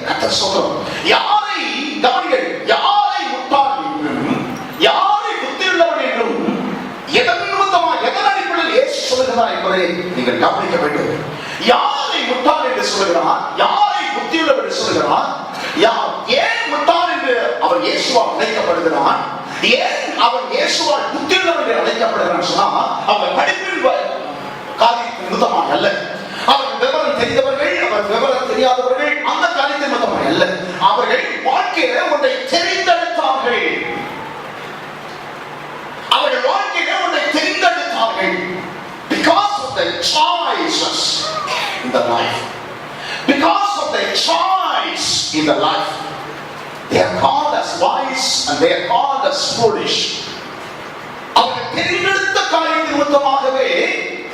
கர்த்தர் சொல்றோம், யாரை கவனிகள், யாரை முட்டாள் என்றும் யாரை புத்தியுள்ளவன் என்றும் எதன் அடிப்படையில் இயேசு சொல்கிறார் என்பதை நீங்கள் கவனிக்க வேண்டும். யாரை முட்டாள் என்று சொல்கிறார், யாரை புத்தியுள்ளவன் என்று சொல்கிறார், ஏன் முட்டாள் என்று அவன் இயேசுவால் அழைக்கப்படுகிறான், ஏன் அவன் இயேசுவால் புத்தியுள்ளவன் என்று அழைக்கப்படுகிறான் சொன்னா, அவன் படிப்பின் காரியத்தின் நிமித்தமாக அல்ல, அவர் விவரம் தெரிந்தவர்கள், அவர் விவரம் தெரியாதவர்கள், அந்த காரியத்தின் நிமித்தமாக அல்ல, அவர்கள் வாழ்க்கையில ஒன்றை தெரிந்தெடுத்தார்கள். அவர்கள் வாழ்க்கையில ஒன்றை தெரிந்தெடுத்தார்கள். Because of their choices in the life, because of their choice in the life, they are called as wise and they are called as foolish. அவர்கள் தெரிந்தெடுத்த காரியத்தின் நிமித்தமாகவே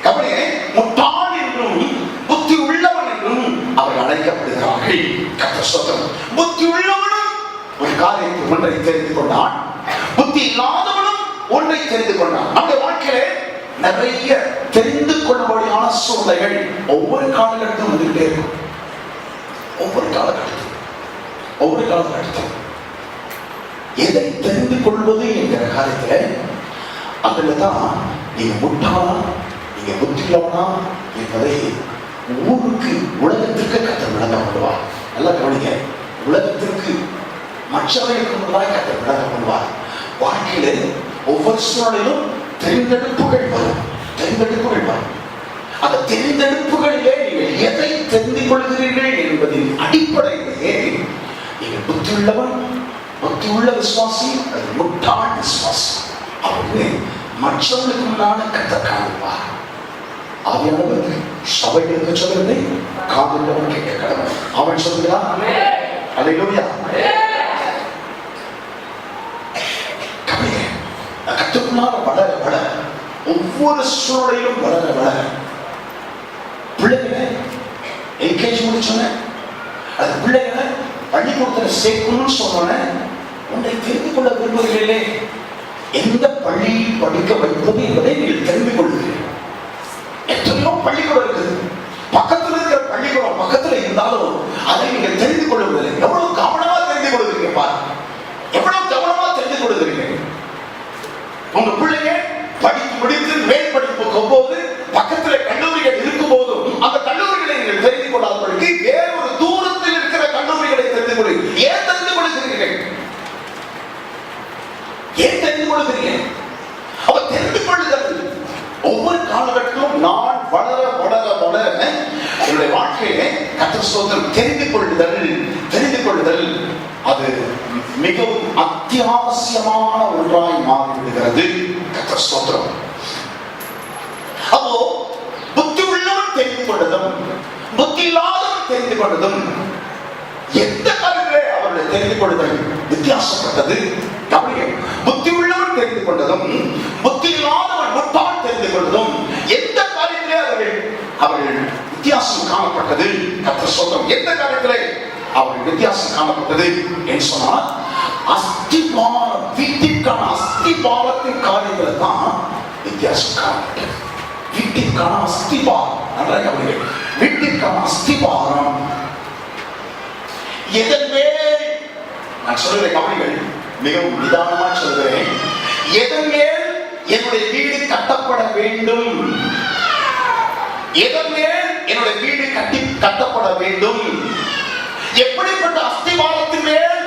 கவனிங்க, முட்டாள் என்றும் புத்தி உள்ளவன் என்றும் அவர்கள் அழைக்கப்படுகிறார்கள். கர்த்தர் சொல்றார், புத்தி உள்ளவனும் ஒரு காரியத்தை ஒன்றை தெரிந்து கொண்டான், புத்தி இல்லாதவனும் ஒன்றை தெரிந்து கொண்டான். நம்முடைய வாழ்க்கையிலே நிறைய தெரிந்து கொள்ளும்படியான சூழ்நிலைகள் ஒவ்வொரு காலகட்டத்திலும் வந்துகிட்டே இருக்கும். ஒவ்வொரு காலகட்டத்தில் எதை தெரிந்து கொள்வது என்கிற காரியத்தில் அதுலதான் நீங்க முட்டாளா நீங்க புத்தியுள்ளவனா என்பதை ஊருக்கு உலகத்திற்கு கர்த்தர் விளக்கம் பண்ணுவார். நல்லா கவனிங்க, உலகத்திற்கு மற்றவர்களுக்கு முன்பாக கர்த்தர் விளக்கம் பண்ணுவார். வாழ்க்கையில ஒவ்வொரு சூழலிலும் தெரிந்தெடுப்புகள் வரும். அந்த தெரிந்தெடுப்புகளிலே நீங்கள் எதை தெரிந்து கொள்கிறீர்கள் என்பதின் அடிப்படையிலே நீங்கள் புத்தியுள்ள விசுவாசி அது முட்டாள் விசுவாசி அப்படின்னு மற்றவர்களுக்கு முன்னால கர்த்தர் காண்பார். ஆவியானவர் சபைகளுக்கு சொல்லுவதை காதுள்ளவன் கேட்க கடவுள். அவன் சொல்கிறான், அல்லேலூயா. கர்த்தருக்குள்ளாக வளர ஒவ்வொரு சூழலையும் வளர பிள்ளைகளை எல்கேஜி முடிச்சோன்னே அது பிள்ளைகளை பள்ளிக்கூடத்தில் சேர்க்கணும்னு சொன்னோன்னே ஒன்றை தெரிந்து கொள்ள விரும்புகிறீர்களே, எந்த பள்ளியில் படிக்க வைப்பது என்பதை நீங்கள் தெரிந்து கொள்கிறீர்கள். எத்தனையோ பள்ளிக்கூடம் இருக்குது, பக்கத்தில் இருக்கிற பள்ளிக்கூடம் பக்கத்தில் இருந்தாலும் அதை நீங்கள் தெரிந்து கொள்ளவில்லை. எவ்வளவு கவனமாக காலகட்டம் நான் வளர வளர வளர என்னுடைய வாழ்க்கையை கர்த்தர் ஸ்தோத்திரம் தெரிந்து கொள்ளுதல் அது மிகவும் அத்தியாவசியமான ஒன்றாய் மாறிவிடுகிறது. கர்த்தர் ஸ்தோத்திரம். அப்போ புத்தி உள்ளவன் தெரிந்து கொண்டதும் புத்தி இல்லாதவன் தெரிந்து கொண்டதும் எந்த காலத்திலே அவர்களை தெரிந்து கொள்ளுதல் வித்தியாசப்பட்டது. புத்தி உள்ளவன் தெரிந்து கொண்டதும் புத்தி இல்லாதவன் முட்டாள் தெரிந்து கொண்டதும் எந்த காலத்திலே அவர்கள் வித்தியாசம் காணப்பட்டது. கர்த்தர் ஸ்தோத்திரம். எந்த காலத்திலே அவர்கள் வித்தியாசம் காணப்பட்டது என்று சொன்னால் அஸ்திபாரம், வீட்டிற்கான அஸ்திபாரத்தின் காரியத்தில் தான் வித்தியாசம் காணப்பட்டது. வீட்டிற்கான அஸ்திபாரம், நன்றாக கவனியுங்கள். வீட்டிற்கான அஸ்திபாரம் எதன் மேல், நான் சொல்கிறேன் கவனிகள், மிகவும் நிதானமாக சொல்கிறேன், எதன் மேல் என்னுடைய வீடு கட்டப்பட வேண்டும், எதன் மேல் என்னுடைய வீடு கட்டப்பட வேண்டும், எப்படிப்பட்ட அஸ்திவாரத்தின் மேல்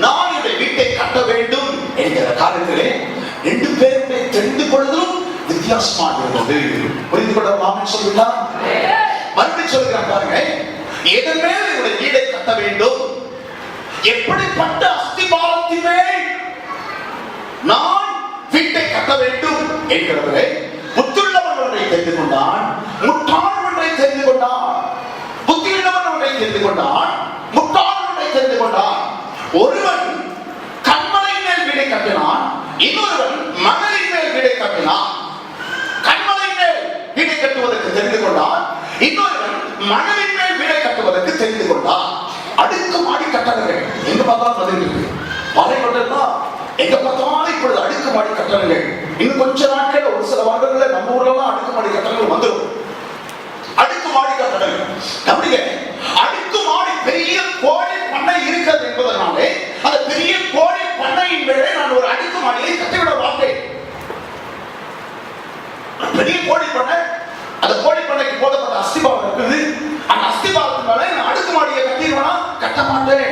நான் என்னுடைய வீட்டை கட்ட வேண்டும் என்கிற காரியத்திலே ரெண்டு பேருமே தெரிந்து கொள்வதும் வித்தியாசமாக இருந்தது. புரிந்து கொள்ளலாம் சொல்லுங்களா? மறுபடியும் சொல்கிறேன் பாருங்க. எதன் மேல் என்னுடைய வீடை கட்ட வேண்டும், எப்படிப்பட்ட அஸ்திவாரத்தின் மேல் நான் வீட்டை கட்ட வேண்டும் என்கிறவரை புத்தியுள்ளவன் ஒன்றை தெரிந்து கொண்டான், முட்டாள் ஒன்றை தெரிந்து கொண்டான். புத்தியுள்ளவன் ஒன்றை தெரிந்து கொண்டான், முட்டாள் ஒன்றை தெரிந்து கொண்டான். ஒருவன் கண்மலையின் மேல் வீடை கட்டினான், இன்னொருவன் மணலின் மேல் வீடை கட்டினான். கண்மலையின் மேல் வீடை கட்டுவதற்கு தெரிந்து கொண்டான், இன்னொருவன் மணலின் மேல் வீடை கட்டுவதற்கு தெரிந்து கொண்டான். அடுக்கு மாடி கட்டணங்கள் எங்க பார்த்தாலும் பதில் இருக்கு. பாறைகொண்டா எங்க பார்த்தாலும் இப்பொழுது அடுக்கு மாடி கட்டணங்கள். இன்னும் கொஞ்ச நாட்கள், ஒரு சில வருடங்களில் நம்ம ஊர்லாம் அடுக்கு மாடி கட்டணங்கள் வந்துடும். அடுக்கு மாடி கட்டணங்கள் அப்படிங்க. அடுக்கு மாடி பெரிய கோழி பண்ணை இருக்கிறது என்பதனாலே அந்த பெரிய கோழி பண்ணையின் மேலே நான் ஒரு அடுக்கு மாடியை கட்டிவிட மாட்டேன். பெரிய கோழி பண்ணை, அந்த கோழி பண்ணைக்கு போடப்பட்ட அஸ்திபாரம் இருக்குது. அந்த அஸ்திபாரத்தின் மேலே நான் அடுக்கு மாடியை கட்டிடுவேனா? கட்ட மாட்டேன்,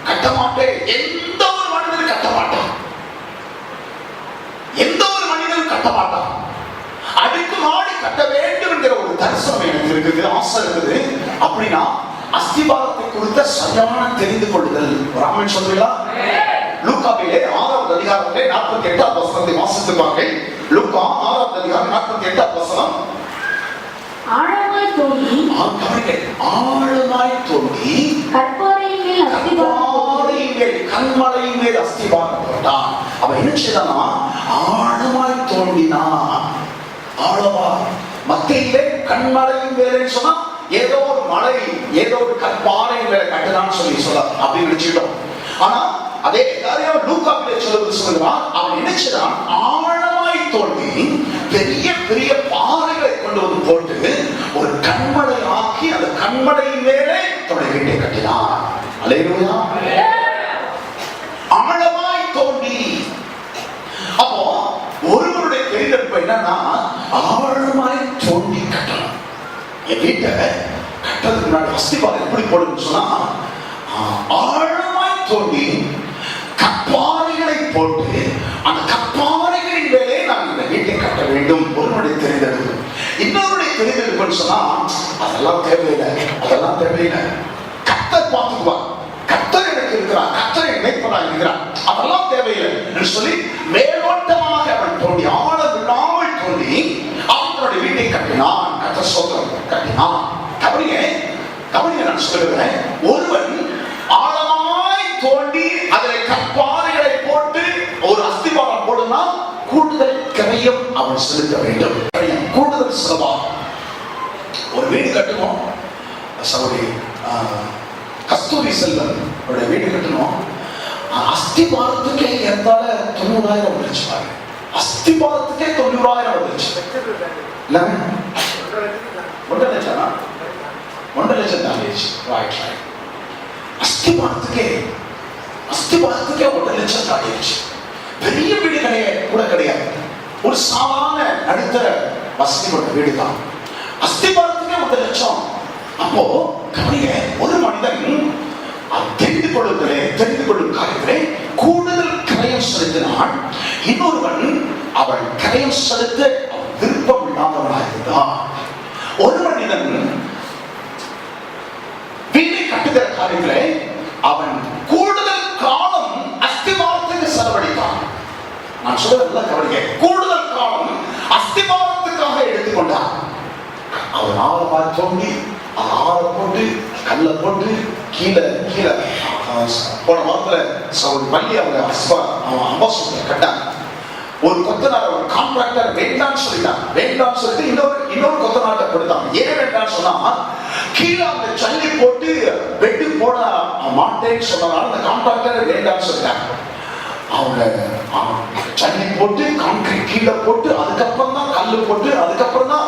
கட்ட மாட்டேன். எந்த ஒரு மனிதனும் கட்ட மாட்டான், எந்த ஒரு மனிதனும் கட்ட மாட்டான். அடுக்கு மாடி கட்ட வேண்டும் என்கிற ஒரு தரிசனம் எனக்கு இருக்குது, ஆசை இருக்குது. அப்படின்னா அஸ்திபாரத்தை குறித்த சரியான தெரிந்து கொள்ளுதல். ராமன் சொல்றீங்களா? லூக்காவிலே 6வது அதிகாரத்திலே 48வது வசனத்தை வாசித்துப்பாங்க. லூக்கா 6வது அதிகாரம் 48வது வசனம். ஆழமாய் தோண்டி, ஆழமாய் தோண்டி கற்பாறையின் மேல் கண்மலையின் மேல் அஸ்திபாரம் போட்டான். அவன் என்ன செய்தானா? ஆழமாய் தோண்டினான். ஆழமா மத்தியிலே கண்மலையின் மேலே சொன்னா ஏதோ ஒரு மலை, ஏதோ ஒரு கற்பாறையின் மேல கட்டலான்னு சொல்ல அப்படின்னு நினைச்சிட்டோம். ஆனா அதே காரியம் லூக்காவிலே சொல்லுகிறான். அவன் நினைச்சான் ஆழமாய் தோண்டி பெரிய பெரிய பாறைகளை கொண்டு வந்து போட்டு ஒரு கண்மலை ஆக்கி அந்த கண்மலையின் மேலே தன்னுடைய வீட்டை கட்டினான். அல்லேலூயா. ஆழமாய் தோண்டி. அப்போ ஒருவருடைய தெரிந்தெடுப்பு என்னன்னா ஆழமாய் தோண்டி கட்டணும். என் வீட்டை கட்டுறதுக்கு முன்னாடி அஸ்திபாரம் எப்படி போடுன்னு சொன்னா ஆழமாய் தோண்டி கற்பாறைகளை போட்டு அந்த கற்பாறைகளின் மேலே நான் இந்த வீட்டை கட்ட வேண்டும். ஒருவருடைய தெரிந்தெடுப்பு. இன்னொருடைய தெரிந்தெடுப்புன்னு சொன்னா அதெல்லாம் தேவையில்லை, அதெல்லாம் தேவையில்லை. கர்த்தர் பார்த்துக்குவார், கர்த்தர் எனக்கு இருக்கிறார், கர்த்தர் மேய்ப்பனாக இருக்கிறார், அதெல்லாம் தேவையில்லை என்று சொல்லி மேலோட்டமாக அவன் தோண்டி, ஆழம் இல்லாமல் தோண்டி அவனுடைய வீட்டை கட்டினான். கர்த்தர் ஸ்தோத்திரம், கட்டினான். கவனிங்க நான் சொல்லுகிறேன். ஒருவன் ஆழமாய் தோண்டி அதில் கற்பாறைகளை போட்டு ஒரு அஸ்திபாரம் போடுனா கூடுதல் கிரயம் அவன் செலுத்த வேண்டும். கூடுதல் செலவாகும். ஒரு வீடு கட்டணும். சகோதரி கஸ்தூரி செல்வன் வீடு கட்டணும். அஸ்திபாரத்துக்கே ஏற்றால 90,000 வந்துருச்சு பாருங்க. அஸ்திபாரத்துக்கே 90,000 வந்துருச்சு. 1.5 லட்சம் 1.5 லட்சம் தாண்டிடுச்சு. அஸ்திபாரத்துக்கே 1 லட்சம் தாண்டிடுச்சு. பெரிய வீடு கூட கிடையாது, ஒரு சாதாரண நடுத்தர வசதி கொண்ட வீடு தான். அஸ்திபாரத்துக்கே 1 லட்சம். அப்போ ஒரு மனிதன் தெரிந்து கொள்ளும் காரியத்திலே கூடுதல் கிரயம் செலுத்தினான். இன்னொருவன் அவன் கிரயம் செலுத்த விருப்பம் இல்லாதவனாய் ஆழமா தோண்டி ஆழ போட்டு கல்ல போட்டு கீழே கீழே போன வாரத்துல பள்ளி அவங்க அவன் அம்பாசிடர் கட்டாங்க. ஒரு கொத்தனார் ஒரு கான்ட்ராக்டர் வேண்டாம்னு சொல்லிட்டாங்க. வேண்டாம்னு சொல்லிட்டு இன்னொரு கொத்தனார்ட்ட கொடுத்தாங்க. ஏன் வேண்டாம்னு சொன்னா கீழே அவங்க சல்லி போட்டு பெட்டு போட மாட்டேன்னு சொன்னதால அந்த கான்ட்ராக்டர் வேண்டாம்னு சொல்லிட்டாங்க. அவங்க சல்லி போட்டு கான்கிரீட் கீழே போட்டு அதுக்கப்புறம் தான் கல்லு போட்டு அதுக்கப்புறம் தான்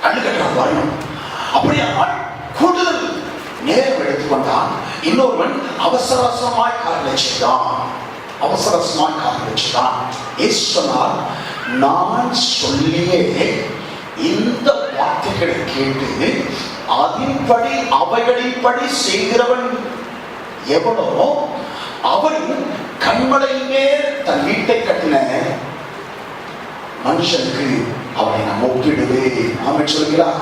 கல்லு கட்டுறாங்க வரணும். அப்படியா கூடுதல் நேரம் எடுத்துக்கொண்டான். இன்னொருவன் அவசரமாய் காரணம் செய்தான். சொன்னார், நான் சொல்லியே இந்த வார்த்தைகளை கேட்டு அதன்படி அவைகளின்படி செய்கிறவன் எவனோ அவன் கண்மலையின் மேல் தன் வீட்டை கட்டின மனுஷனுக்கு அவனை நாம் ஒப்பிடுவேன். ஆமென் சொல்லுகிறார்.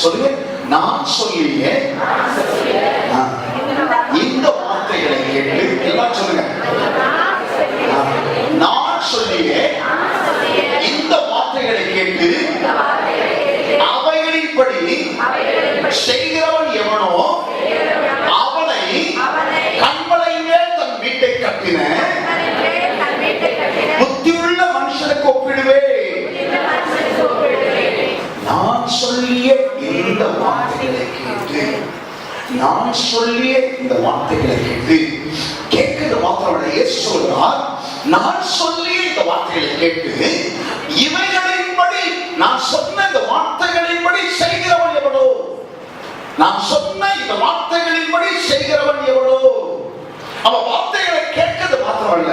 சொல்லுங்க, நான் சொல்லியே இந்த வார்த்தைகளை கேட்டு எல்லாம் சொல்லுங்க. நான் சொல்லியே இந்த வார்த்தைகளை கேட்டு அவைகளின்படி செய்கிறவன் எவனோ அவனை கண்மலை மேல் தன் வீட்டை கட்டின புத்தியுள்ள மனுஷனுக்கு ஒப்பிடுவேன். நான் சொல்லிய இந்த வார்த்தைகளை கேட்டு கேட்கிறது மாத்திரமல்ல, இயேசு சொல்றார், நான் சொல்லிய இந்த வார்த்தைகளை கேட்டு இவைகளின்படி நான் சொன்ன இந்த வார்த்தைகளின்படி செய்கிறவன் எவனோ, நான் சொன்ன இந்த வார்த்தைகளின்படி செய்கிறவன் எவனோ. அவ வார்த்தைகளை கேட்கிறது மாத்திரமல்ல,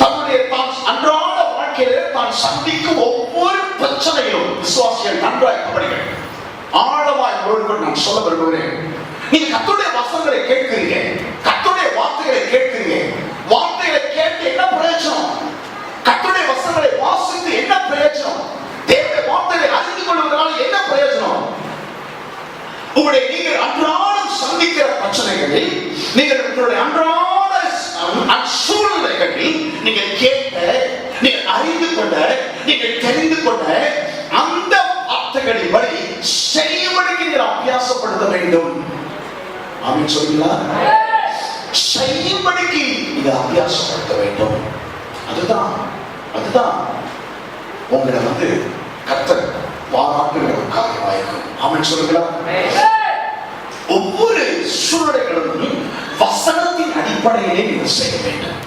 தன்னுடைய தான் அன்றாட வாழ்க்கையிலே தான் சந்திக்கும் ஒவ்வொரு பிரச்சனையிலும் விசுவாசிகள் நன்றாய் கவனிங்கள். ஆழமாய் பொருட்கள் நான் சொல்ல விரும்புகிறேன். நீங்க கர்த்தருடைய வசனங்களை கேட்கிறீங்க, கர்த்தருடைய வார்த்தைகளை கேட்கிறீங்க. வார்த்தைகளை கேட்டு என்ன பிரயோஜனம்? கர்த்தருடைய வசனங்களை வாசித்து என்ன பிரயோஜனம்? தேவனுடைய வார்த்தைகளை அறிந்து கொள்வதனால என்ன பிரயோஜனம்? நீங்கள் அன்றாடம் சந்திக்கிற பிரச்சனைகளில், நீங்கள் உங்களுடைய அன்றாட சூழ்நிலைகளில் நீங்கள் கேட்ட, நீங்கள் அறிந்து கொண்ட, நீங்கள் தெரிந்து கொண்ட அந்த வார்த்தைகளின் படி செய்வதற்கு நீங்கள் அபியாசப்படுத்த வேண்டும். ஆமென் சொல்லுங்களா? செய்யும்படிக்கு நீங்கள் அபியாசப்படுத்த வேண்டும். அதுதான் உங்களை கர்த்தர் பாராட்டுகிற ஒரு காரியமாயிருக்கும். ஆமென் சொல்லுங்களா? ஒவ்வொரு சூழ்நிலைகளும் வசனத்தின் அடிப்படையிலே நீங்கள் செய்ய வேண்டும்.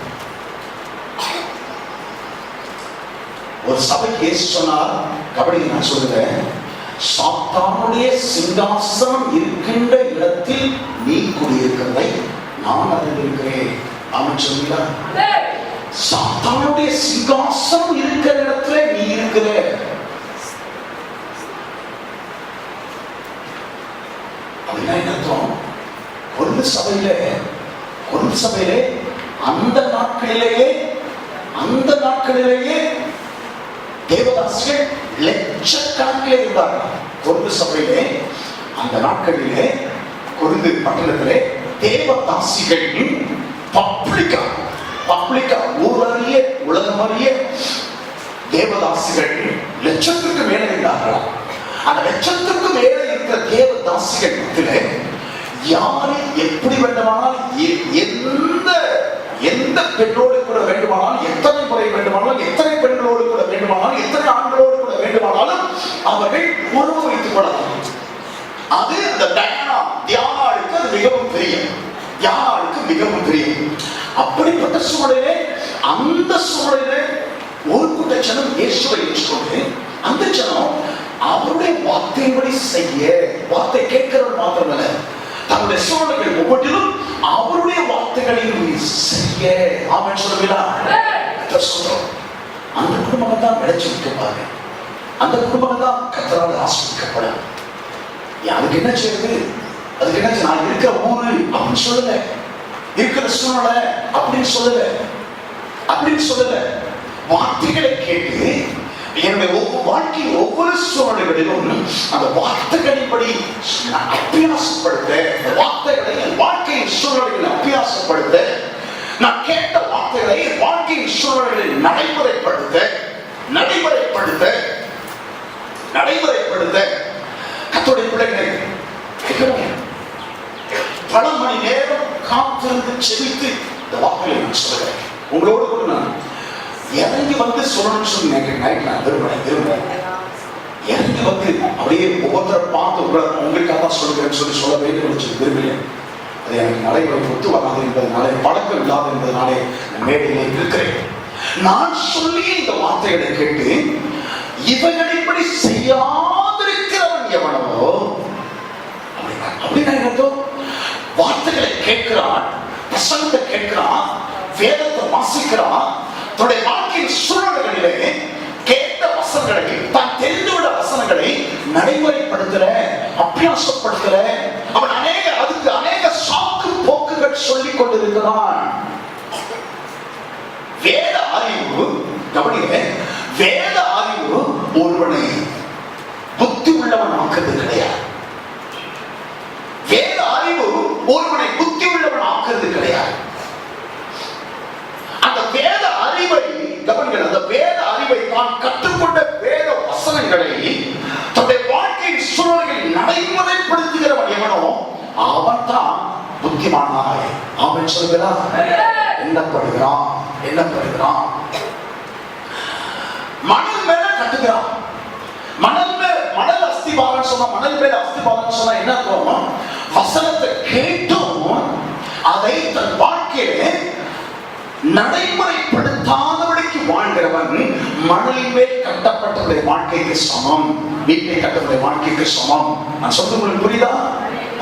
ஒரு சபைக்கு இயேசு சொன்னார், கபடி நான் சொல்லுவேன், சாத்தானுடைய சிங்காசனம் இருக்கின்ற இடத்தில் நீ குடியிருக்கிறதை நான் அறிந்திருக்கிறேன். ஆமென் சொல்லுங்களா? சாத்தானுடைய சிங்காசனம் இருக்கிற இடத்துல நீ இருக்கிற. அப்படின்னா என்ன அர்த்தம்? கொரிந்து சபையிலே அந்த நாட்களிலேயே தேவதாசிகள் லட்சக்கணக்கிலே இருந்தார்கள். கொரிந்து சபையிலே அந்த நாட்களிலே, கொரிந்து பட்டணத்திலே தேவதாசிகள் பப்ளிக்கா ஊரறிய உலகமறிய தேவதாசிகள் லட்சத்திற்கு மேலே இருந்தார்கள். அந்த லட்சத்திற்கு மேலே இருக்கிற தேவதாசிகள் யாரு எப்படி வேண்டுமானால், எந்த பெண்ணோடு கூட வேண்டுமானாலும், எத்தனை முறை வேண்டுமானாலும், எத்தனை பெண்களோடு கூட வேண்டுமானாலும், எத்தனை ஆண்களோடு கூட வேண்டுமானாலும் அவர்கள் உறவு வைத்துக் கொள்ளலாம். அது அந்த தியானாளுக்கு அது மிகவும் தெரியும். அப்படிப்பட்ட சூழலிலே, அந்த சூழலிலே ஒரு கூட்ட ஜனம் இயேசுவை ஏற்றுக்கொண்டு, அந்த ஜனம் அவருடைய வார்த்தையின்படி செய்ய, வார்த்தை கேட்கிறவர் மாத்திரமல்ல, தன்னுடைய சூழல்கள் ஒவ்வொன்றிலும் அவருடைய வார்த்தைகளை செய்ய. ஆமென் சொல்லுவீங்களா? அந்த குடும்பம் தான் விளைச்சி வைக்கப்பாங்க. அந்த குடும்பம் தான் கர்த்தரால் ஆசீர்வதிக்கப்படும். அதுக்கு என்ன செய்யுது? அதுக்கு என்ன, நான் இருக்கிற ஊரு அப்படின்னு சொல்லல, இருக்கிற சூழ்நிலை அப்படின்னு சொல்லல. வார்த்தைகளை கேட்டு என்னுடைய வாழ்க்கையின் ஒவ்வொரு சூழ்நிலைகளிலும் அந்த வார்த்தைகளின்படி அபியாசப்படுத்த, வார்த்தைகளை என் வாழ்க்கையின் சூழ்நிலைகளில் அபியாசப்படுத்த, நான் கேட்ட வார்த்தைகளை வாழ்க்கையின் சூழ்நிலைகளில் நடைமுறைப்படுத்த நடைமுறைப்படுத்த கர்த்தருடைய பிள்ளைகளை பல மணி நேரம் காத்திருந்து செபித்து இந்த வாக்குகளை நான் சொல்கிறேன். உங்களோடு கூட நான் இறங்கி வந்து சொல்லணும்னு சொல்லி நான் விரும்புறேன். இறங்கி வந்து அப்படியே ஒவ்வொருத்தரை பார்த்து உங்களுக்காக தான் சொல்லுகிறேன்னு சொல்ல வேண்டும் என்று சொல்லி விரும்புகிறேன். அது எனக்கு நடைமுறை ஒத்து வராது என்பதனாலே, பழக்கம் இல்லாத என்பதனாலே மேடையிலே இருக்கிறேன். நான் சொல்லி இந்த வார்த்தைகளை கேட்டு இவர்கள் இப்படி செய்யாதிருக்கிறவன் எவனோ அப்படின்னா என்னதோ, வார்த்தைகளை கேட்கிறான், பிரசங்கத்தை கேட்கிறான், வேதத்தை வாசிக்கிறான், தன்னுடைய வாழ்க்கையின் சூழல்களிலே கேட்ட வசனங்களை, தான் தெரிந்துவிட வசனங்களை நடைமுறைப்படுத்துற, அபியாசப்படுத்துற, அவன் அதுக்கு அநேக சாக்கு போக்குகள் சொல்லிக் கொண்டிருக்கிறான். வேத அறிவு, கவனிங்க, வேத அறிவு ஒருவனை புத்தி உள்ளவன் ஆக்குறது கிடையாது. வேத அறிவு ஒருவனை புத்தி உள்ளவன் ஆக்குறது கிடையாது. அந்த வேத அறிவை கவனிங்கள், அந்த வேத அறிவை தான் கற்றுக்கொண்ட வேத வசனங்களை தன்னுடைய வாழ்க்கையின் சூழலில் நடைமுறைப்படுத்துகிறவன் எவனோ அவன் தான் புத்திமானாய் அவன் சொல்கிறான் எண்ணப்படுகிறான். மணல் மேல கட்டுகிறான். மணல் அஸ்திபாரம் சொன்னா, மணல் மேல அஸ்திபாரம் சொன்னா என்ன தோணும்? வசனத்தை கேட்டும் அதை தன் வாழ்க்கையில நடைமுறைப்படுத்தாதபடிக்கு வாழ்கிறவன் மணலின் மேல் கட்டப்பட்டவருடைய வாழ்க்கைக்கு சமம், வீட்டை கட்டப்பட்ட வாழ்க்கைக்கு சமம். நான் சொல்றது உங்களுக்கு புரியுதா?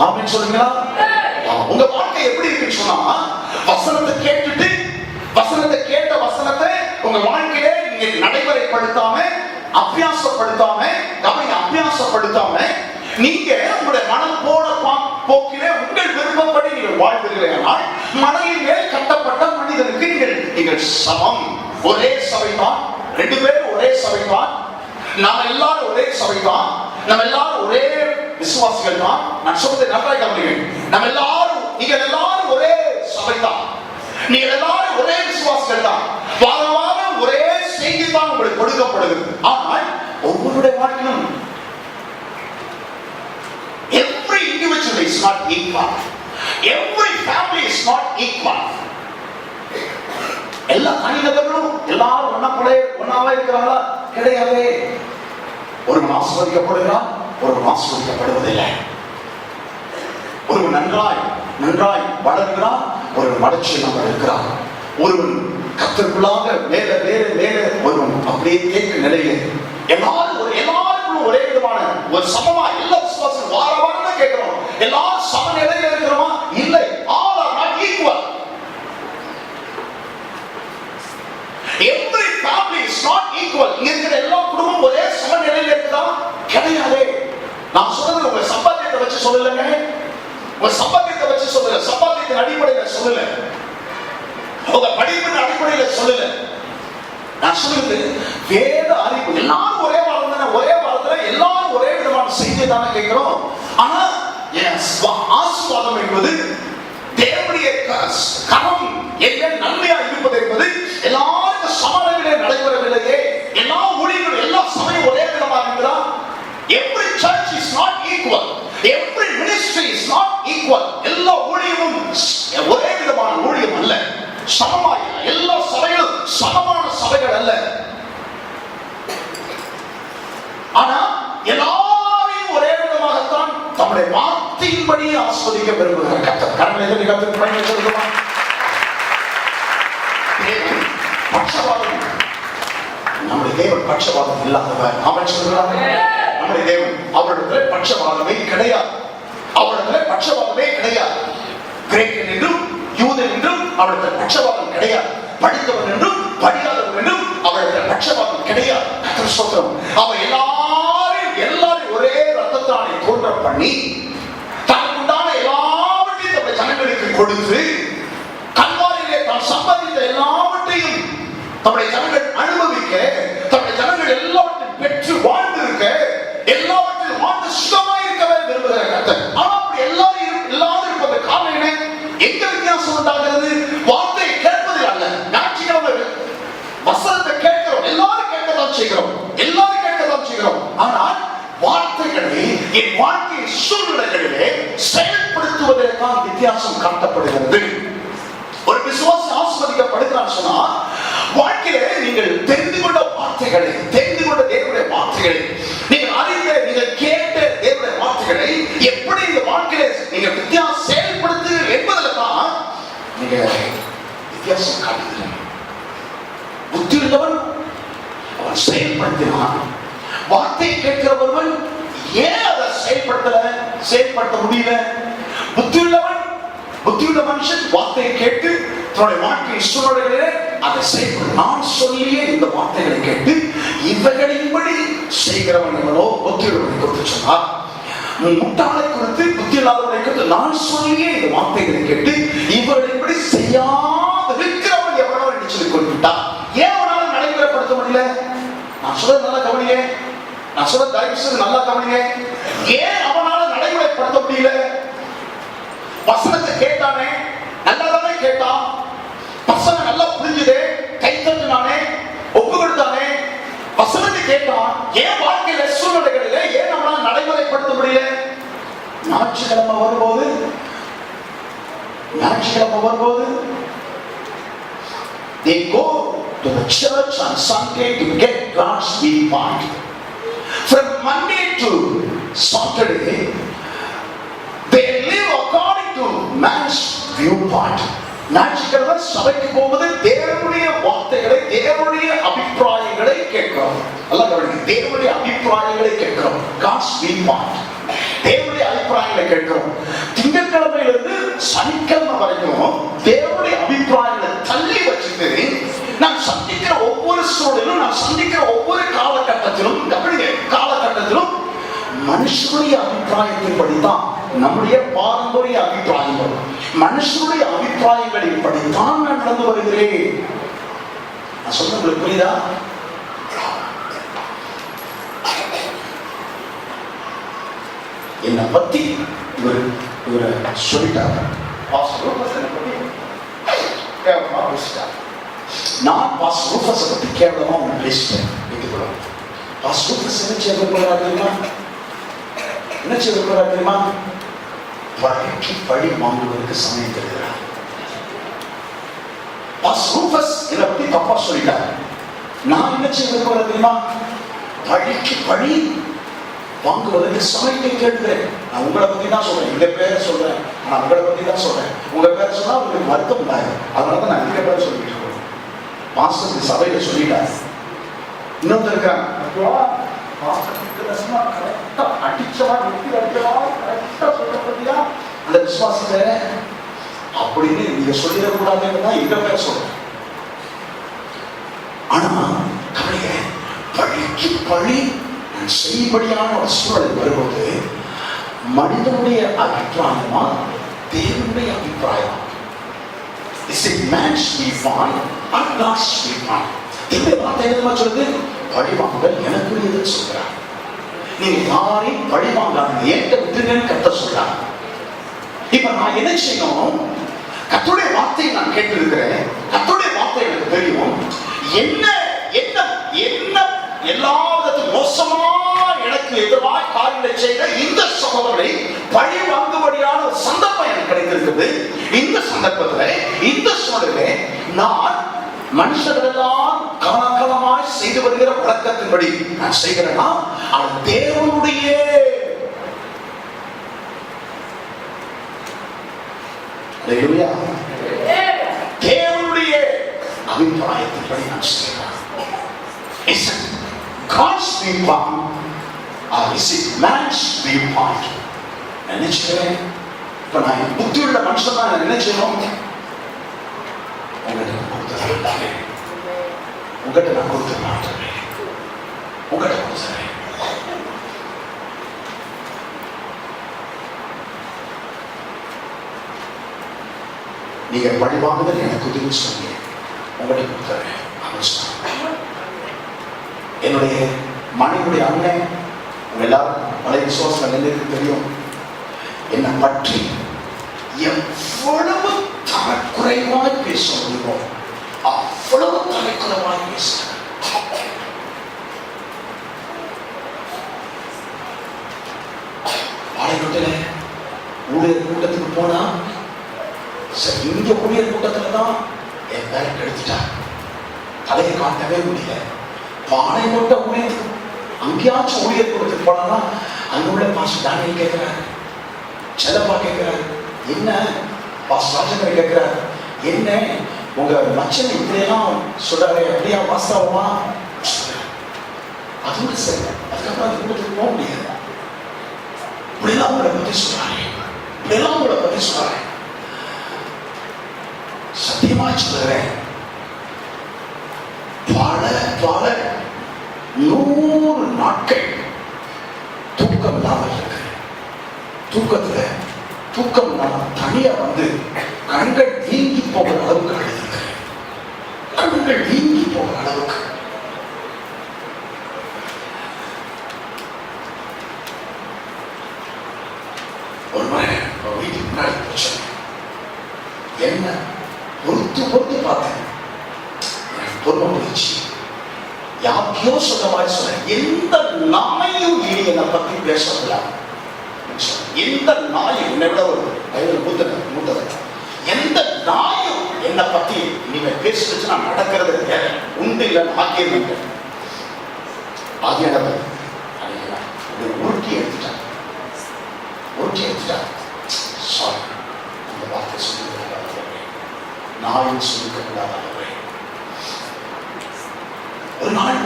ஆமென் சொல்லுங்களா? உங்க வாழ்க்கை எப்படி இருக்குன்னு சொன்னா, வசனத்தை கேட்டுட்டு வசனத்தை கேட்ட வசனத்தை உங்க வாழ்க்கையில நீங்க நடைமுறைப்படுத்தாம, அபியாசப்படுத்தாம நீங்க உங்களுடைய மனம் போன போக்கிலே உங்கள் விருப்பப்படி நீங்கள் வாழ்கிறீர்கள். மணலின் மேல் கட்டப்பட்ட மனிதனுக்கு நீங்கள் சமம். ஒரே சபைதான், 2 பேரும் ஒரே சபைதான், நாம் எல்லாரும் ஒரே சபைதான், நம்ம எல்லாரும் ஒரே விசுவாசிகள் தான். நான் சொல்றதை நன்றாக கவனியுங்கள். நம்ம எல்லாரும், நீங்கள் எல்லாரும் ஒரே சபைதான், நீங்கள் எல்லாரும் ஒரே விசுவாசிகள் தான், வாரம் ஒரே செய்தி தான் உங்களுக்கு கொடுக்கப்படுகிறது. ஆனால் ஒவ்வொருடைய வாழ்க்கையும் every individual is not equal, every family is not equal. எல்லா தனிநபர்களும் எல்லாரும் ஒன்னாவா இருக்கிறாங்களா? கிடையாது. ஒருவன் ஆசீர்வதிக்கப்படுகிறான், ஒருவன் ஆசீர்வதிக்கப்படுவதில்லை. ஒருவன் நன்றாய் வளர்கிறான், ஒருவன் வளர்ச்சியில் இருக்கிறான். ஒருவன் கர்த்தருக்குள்ளாக மேல ஒருவன் அப்படியே கேட்கும் நிலையில எல்லாருக்கும் ஒரே விதமான ஒரு சமமா எல்லா விசுவாசம் வாரவாரம் கேட்கிறோம். எல்லாரும் சம நிலையில இருக்கிறோமா? இல்லை. all are not equal. every family is not equal. இங்க இருக்கிற எல்லா குடும்பமும் ஒரே சம நிலையில இருக்குதா? கிடையாது. நான் சொல்றது உங்க சம்பாத்தியத்தை வச்சு சொல்லலங்க, உங்க சம்பாத்தியத்தை வச்சு சொல்லல, சம்பாத்தியத்தின் அடிப்படையில் சொல்லல, உங்க படிப்பின் அடிப்படையில் சொல்லல. நான் சொல்றது வேத அறிவு. எல்லாரும் ஒரே வாரத்துல எல்லாரும் ஒரே விதமான செய்தியை தானே கேட்கிறோம். ஆனா ஆசீர்வாதம் என்பது தேவனுடைய கரம் எங்க நன்மையா இருப்பது என்பது எல்லாருக்கும் சமநிலையிலே நடைபெறவில்லையே. எல்லா ஊழியர்களும் எல்லா சமயம் ஒரே விதமா இருக்கிறா? every church is not equal, every ministry is not equal. எல்லா ஊழியமும் ஒரே விதமான ஊழியம் அல்ல, சமமாய் எல்லா சபைகளும் சமமான சபைகள் அல்ல. ஆனா எல்லாரையும் ஒரே விதமாகத்தான் தம்முடைய வார்த்தையின்படி ஆஸ்வதிக்க விரும்புகிற கர்த்தர். கர்த்தர் பட்சபாதம், நம்முடைய தேவன் பட்சபாதம் இல்லாதவர். அவன் சொல்றாங்க, நம்முடைய தேவன் அவரிடத்துல பட்சபாதமே கிடையாது. கிரேக்கன் என்றும் யூதன் என்றும் அவரிடத்தில் பட்சபாதம் கிடையாது. படித்தவன் என்றும் படிக்காதவன் என்றும் அவரிடத்தில் பட்சபாதம் கிடையாது. அவர் எல்லாரும் ஒரே ரத்தத்தானை தோன்ற பண்ணி தனக்குண்டான எல்லாவற்றையும் தம்முடைய ஜனங்களுக்கு கொடுத்து கல்வாரியிலே தான் சம்பாதித்த எல்லாவற்றையும் தம்முடைய ஜனங்கள் அனுபவிக்க, தம்முடைய ஜனங்கள் எல்லாவற்றையும் பெற்று வாழ்ந்திருக்க, எல்லாவற்றையும் வாழ்ந்து சுகமாய் இருக்கவே விரும்புகிற கர்த்தர். ஆனா அப்படி எல்லாரும் இருப்பது காரணம் என்ன? எங்க வித்தியாசம் உண்டாகிறது? வார்த்தையை கேட்பதில் அல்ல. ஞாயிற்றுக்கிழமை வசனத்தை கேட்கிறோம், எல்லாரும் கேட்கத்தான் செய்கிறோம். ஆனால் என் வாழ்க்கை சூழ்நிலைகளிலே செயல்படுத்துவதற்கான வித்தியாசம் காட்டப்படுகிறது. ஒரு விசுவாசி ஆசீர்வதிக்கப்படுகிறார் சொன்னா வாழ்க்கையிலே நீங்கள் தெரிந்து கொண்ட வார்த்தைகளை, தெரிந்து கொண்ட தேவனுடைய வார்த்தைகளை, நீங்கள் அறிந்த, நீங்கள் கேட்ட தேவனுடைய வார்த்தைகளை எப்படி இந்த வாழ்க்கையிலே நீங்க வித்தியாசம் செயல்படுத்துகிறீர்கள் என்பதில் தான் நீங்க வித்தியாசம் காட்டுகிறீர்கள். புத்தி உள்ளவன் அவன் செயல்படுத்தினான். வார்த்தை கேட்கிற ஒருவன் ஏன் அதை செயல்படுத்த முடியல? புத்தியுள்ள மனுஷன் வார்த்தையை கேட்டு தன்னுடைய வாழ்க்கை சூழ்நிலைகளிலே அதை செயல்பட, நான் சொல்லியே இந்த வார்த்தைகளை கேட்டு இவைகளின்படி செய்கிறவன் எவனோ புத்தியுள்ளவனை குறித்து சொன்னார். முட்டாளை குறித்து, புத்தி இல்லாதவனை குறித்து நான் சொல்லியே இந்த வார்த்தைகளை கேட்டு இவர்களின்படி செய்யாதிருக்கிறவன் எவனோ என்று சொல்லி குறிப்பிட்டார். ஏன் அவனால நடைமுறைப்படுத்த முடியல? நான் சொல்றது நல்லா கவனிங்க, நான் சொல்ற தயவு செய்து நல்லா கவனிங்க. ஏன் அவனால நடைமுறைப்படுத்த முடியல? வசனத்தை கேட்டானே, நல்லாதானே கேட்டான், வசனம் நல்லா புரிஞ்சுதே, கை தட்டினானே, ஒப்பு கொடுத்தானே, வசனத்தை கேட்டான். ஏன் வாழ்க்கையில சூழ்நிலைகளில ஏன் அவனால நடைமுறைப்படுத்த முடியல? ஞாயிற்றுக்கிழமை வரும்போது they go to the church on Sunday to get God's viewpoint. From Monday to Saturday, they live according to man's viewpoint. ஞாயிற்றுக்கிழமை சபைக்கு போவது தேவனுடைய வார்த்தைகளை, தேவனுடைய அபிப்பிராயங்களை கேட்கிறோம். எல்லாம் கவனிங்க, தேவனுடைய அபிப்பிராயங்களை கேட்கிறோம். God's viewpoint, தேவனுடைய அபிப்பிராயங்களை கேட்கிறோம். திங்கட்கிழமையிலிருந்து சனிக்கிழமை வரைக்கும் தேவனுடைய அபிப்பிராயங்களை தள்ளி வச்சுட்டு நாம் சந்திக்கிற ஒவ்வொரு சூழலும், நாம் சந்திக்கிற ஒவ்வொரு காலகட்டத்திலும் மனுஷனுடைய அபிப்பிராயத்தின்படிதான், நம்முடைய பாரம்பரிய அபிப்பிராயங்கள், மனுஷனுடைய அபிப்பிராயங்களின் படித்தான் நான் நடந்து வருகிறேன். நான் சொல்ல உங்களுக்கு புரியுதா? என்னை பத்தி இவரை சொல்லிட்டாங்க, நான் பாஸ் ரூபஸை பத்தி கேவலமா ஒன்று பேசிட்டேன். பாஸ் ரூபஸ் என்ன செய்ய தெரியுமா? பழிக்கு பழி வாங்குவதற்கு சமயம் தருகிறார். பாஸ் ரூபஸ் என்னை பத்தி தப்பா சொல்லிட்டார். நான் என்ன செய்ய தெரியுமா? பழிக்கு பழி வாங்குவதற்கு சமயத்தை கேட்கிறேன். நான் உங்களை பத்தி தான் சொல்றேன், எங்க பேரை சொல்றேன், நான் உங்களை பத்தி தான் சொல்றேன். உங்க பேரை சொன்னா உங்களுக்கு வருத்தம் உண்டாரு, அதனாலதான் நான் எங்க பேரை சொல்லிட்டு இருக்கேன். மாஸ்டர் சபையில சொல்லிட்டாரு. இன்னொருத்தர் இருக்காங்க, அந்த விசுவாசத்தை அப்படின்னு நீங்க சொல்லிடக்கூடாதுன்னு தான் எங்க பேரை சொல்றேன். ஆனா பழிக்கு பழி செய்யும்படியான ஒரு சூழல் வரும்போது மனிதனுடைய அபிப்பிராயமா தேவனுடைய அபிப்பிராயம்? Is it man's viewpoint or God's viewpoint? இந்த வார்த்தை என்ன சொல்றது? பழிவாங்கல் எனக்குரியதுன்னு சொல்றார். நீங்க யாரையும் பழிவாங்காதீங்க, ஏற்ற விட்டுருங்கன்னு கர்த்தர் சொல்றார். இப்ப நான் என்ன செய்யணும்? கர்த்தருடைய வார்த்தையை நான் கேட்டிருக்கிறேன், கர்த்தருடைய வார்த்தை எனக்கு தெரியும். என்ன என்ன என்ன எல்லா விதத்திலும் மோசமா எனக்கு எதிராக காரியங்களை செய்த இந்த சகோதரனை பழி வாங்கும்படியான ஒரு சந்தர்ப்பம் எனக்கு கிடைத்திருக்கிறது. இந்த சந்தர்ப்பத்தில், இந்த சூழலிலே நான் மனுஷர்களெல்லாம் காலகாலமாய் செய்து வருகிற வழக்கத்தின்படி நான் செய்கிறேன்னா அது தேவனுடைய அபிப்பிராயத்தின்படி நான் செய்கிறேன். Is it God's viewpoint or is it man's viewpoint? நினைச்சுக்கிறேன். இப்ப நான் புத்தியுள்ள மனுஷன் தான் நினைச்சேன். உங்கள்கிட்ட நான் கொடுத்துறேன், உங்கள்கிட்ட நான் கொடுத்துறேன். நீங்க பழி வாங்குதல் எனக்கு உதவி சொன்னீங்க, உங்கள்கிட்ட கொடுத்துறேன். என்னுடைய மனைவியுடைய அண்ணன், உங்க எல்லாரும் பழைய விசுவாசம் நிலைக்கு தெரியும், என்னை பற்றி எவ்வளவு தரக்குறைவாய் பேச முடியுமோ அவ்வளவு தரக்குறைவாய் பேசுகிறேன். ஊழியர் கூட்டத்துக்கு போனா சரி, இங்க ஊழியர் கூட்டத்துல தான் என் பேரை கெடுத்துட்டார், தலையை காட்டவே முடியல. பானை கொட்ட ஊழியத்துக்கு அங்கேயாச்சும் ஊழியர் கூட்டத்துக்கு போனா அங்க உள்ள பாஸ்டர் தானியல் கேட்கிறாரு, செல்லப்பா கேட்கிறாரு, என்ன பாஸ்டர் ராஜன் கேட்கிறாரு, என்ன உங்க மச்சனை இப்படியெல்லாம் சொல்றாரு, அப்படியா வாஸ்தவமா? அதோட சரி, அதுக்கப்புறம் அந்த கூட்டத்துக்கு போக முடியாது. இப்படியெல்லாம் உங்களை பத்தி சொல்றாரு, இப்படியெல்லாம் உங்களை பத்தி சொல்றாரு. சத்தியமா சொல்றேன், பல பல 100 நாட்கள் தூக்கம் இல்லாமல் இருக்கு. தூக்கத்துல தூக்கம் இல்லாம தனியா வந்து கண்கள் வீங்கி போகிற அளவுக்கு அழுது, கண்கள் வீங்கி போகிற அளவுக்கு. ஒரு முறை வீட்டுக்கு முன்னாடி பிரச்சனை, என்ன பொறுத்து பொறுத்து பார்த்தேன், எனக்கு பொறுமை போயிடுச்சு. யாருக்கையோ சொன்ன மாதிரி சொன்னேன், எந்த நாயும் இனி என்னை பத்தி பேசக்கூடாது. எந்த நாயும் என்னை விட ஒரு வயது மூத்தது, எந்த நாயும் என்னை பத்தி இனிமே பேசுச்சு நான் நடக்கிறது உண்டு இல்லை ஆக்கியம் ஆகிய உருட்டி எடுத்துட்டான். சாரி, அந்த வார்த்தை சொல்லிக்கூடாது, நாயும் சொல்லிக்கூடாது. ஒரு நாள்